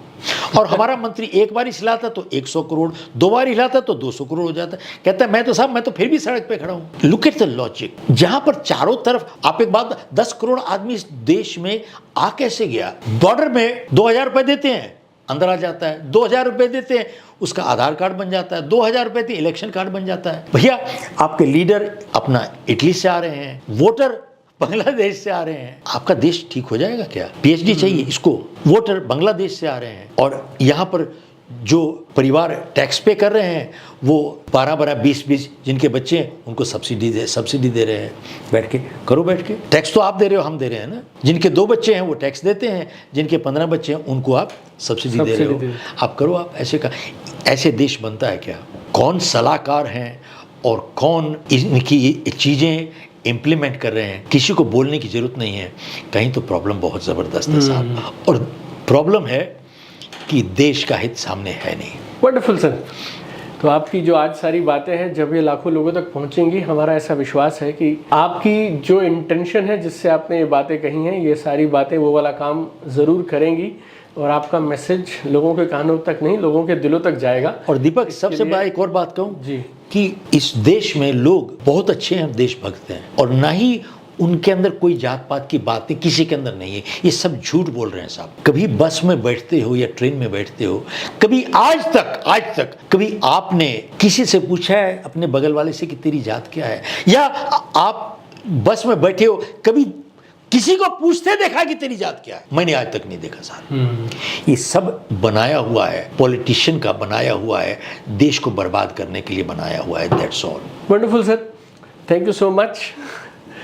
और हमारा मंत्री एक बार हिलाता तो 100 करोड़, 2 बार हिलाता तो 200 करोड़ हो जाता. कहता है मैं तो साहब मैं तो फिर भी सड़क पे खड़ा हूँ. Look at the logic. जहां पर चारों तरफ आप एक बात, 10 करोड़ आदमी इस देश में आ कैसे गया? बॉर्डर में 2000 रुपये देते हैं, अंदर आ जाता है. 2000 रुपये देते हैं, उसका आधार कार्ड बन जाता है. 2000 रुपये देते इलेक्शन कार्ड बन जाता है. भैया आपके लीडर अपना इटली से आ रहे हैं, वोटर बांग्लादेश से आ रहे हैं. आपका देश ठीक हो जाएगा क्या? पीएचडी चाहिए इसको. वोटर बांग्लादेश से आ रहे हैं और यहाँ पर जो परिवार टैक्स पे कर रहे हैं वो 12-12, 20-20 जिनके बच्चे हैं उनको सब्सिडी दे रहे हैं. बैठ के करो, बैठ के. टैक्स तो आप दे रहे हो, हम दे रहे हैं ना. जिनके 2 बच्चे हैं वो टैक्स देते हैं, जिनके 15 बच्चे हैं उनको आप सब्सिडी दे रहे हो. आप करो. आप ऐसे देश बनता है क्या? कौन सलाहकार हैं और कौन इनकी चीज़ें इम्प्लीमेंट कर रहे हैं, किसी को बोलने की ज़रूरत नहीं है. कहीं तो प्रॉब्लम बहुत ज़बरदस्त है साहब. और प्रॉब्लम है कि देश का हित सामने है नहीं. Wonderful sir. तो आपकी जो आज सारी बातें हैं, जब ये लाखों लोगों तक पहुंचेंगी, हमारा ऐसा विश्वास है कि आपकी जो इंटेंशन है जिससे आपने ये बातें कही हैं, ये सारी बातें वो वाला काम ज़रूर करेंगी और आपका मैसेज लोगों के कानों तक नहीं, लोगों के दिलों तक जाएगा. और दीपक सबसे बड़ा एक और बात कहूँ जी, कि इस देश में लोग बहुत अच्छे हैं, देशभक्त हैं, और ना ही उनके अंदर कोई जात पात की बातें किसी के अंदर नहीं है. ये सब झूठ बोल रहे हैं साहब. कभी बस में बैठते हो या ट्रेन में बैठते हो, कभी आज तक कभी आपने किसी से पूछा है अपने बगल वाले से कि तेरी जात क्या है? या आप बस में बैठे हो, कभी किसी को पूछते देखा कि तेरी जात क्या है? मैंने आज तक नहीं देखा साहब. ये सब बनाया हुआ है, पॉलिटिशियन का बनाया हुआ है, देश को बर्बाद करने के लिए बनाया हुआ है. That's all. Wonderful sir, thank you so much.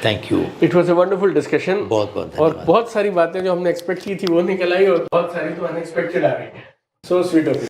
Thank you. It was a wonderful discussion. बहुत बहुत और बहुत सारी बातें जो हमने एक्सपेक्ट की थी वो निकल आई और बहुत सारी तो अनएक्सपेक्टेड आ गई. So sweet of you.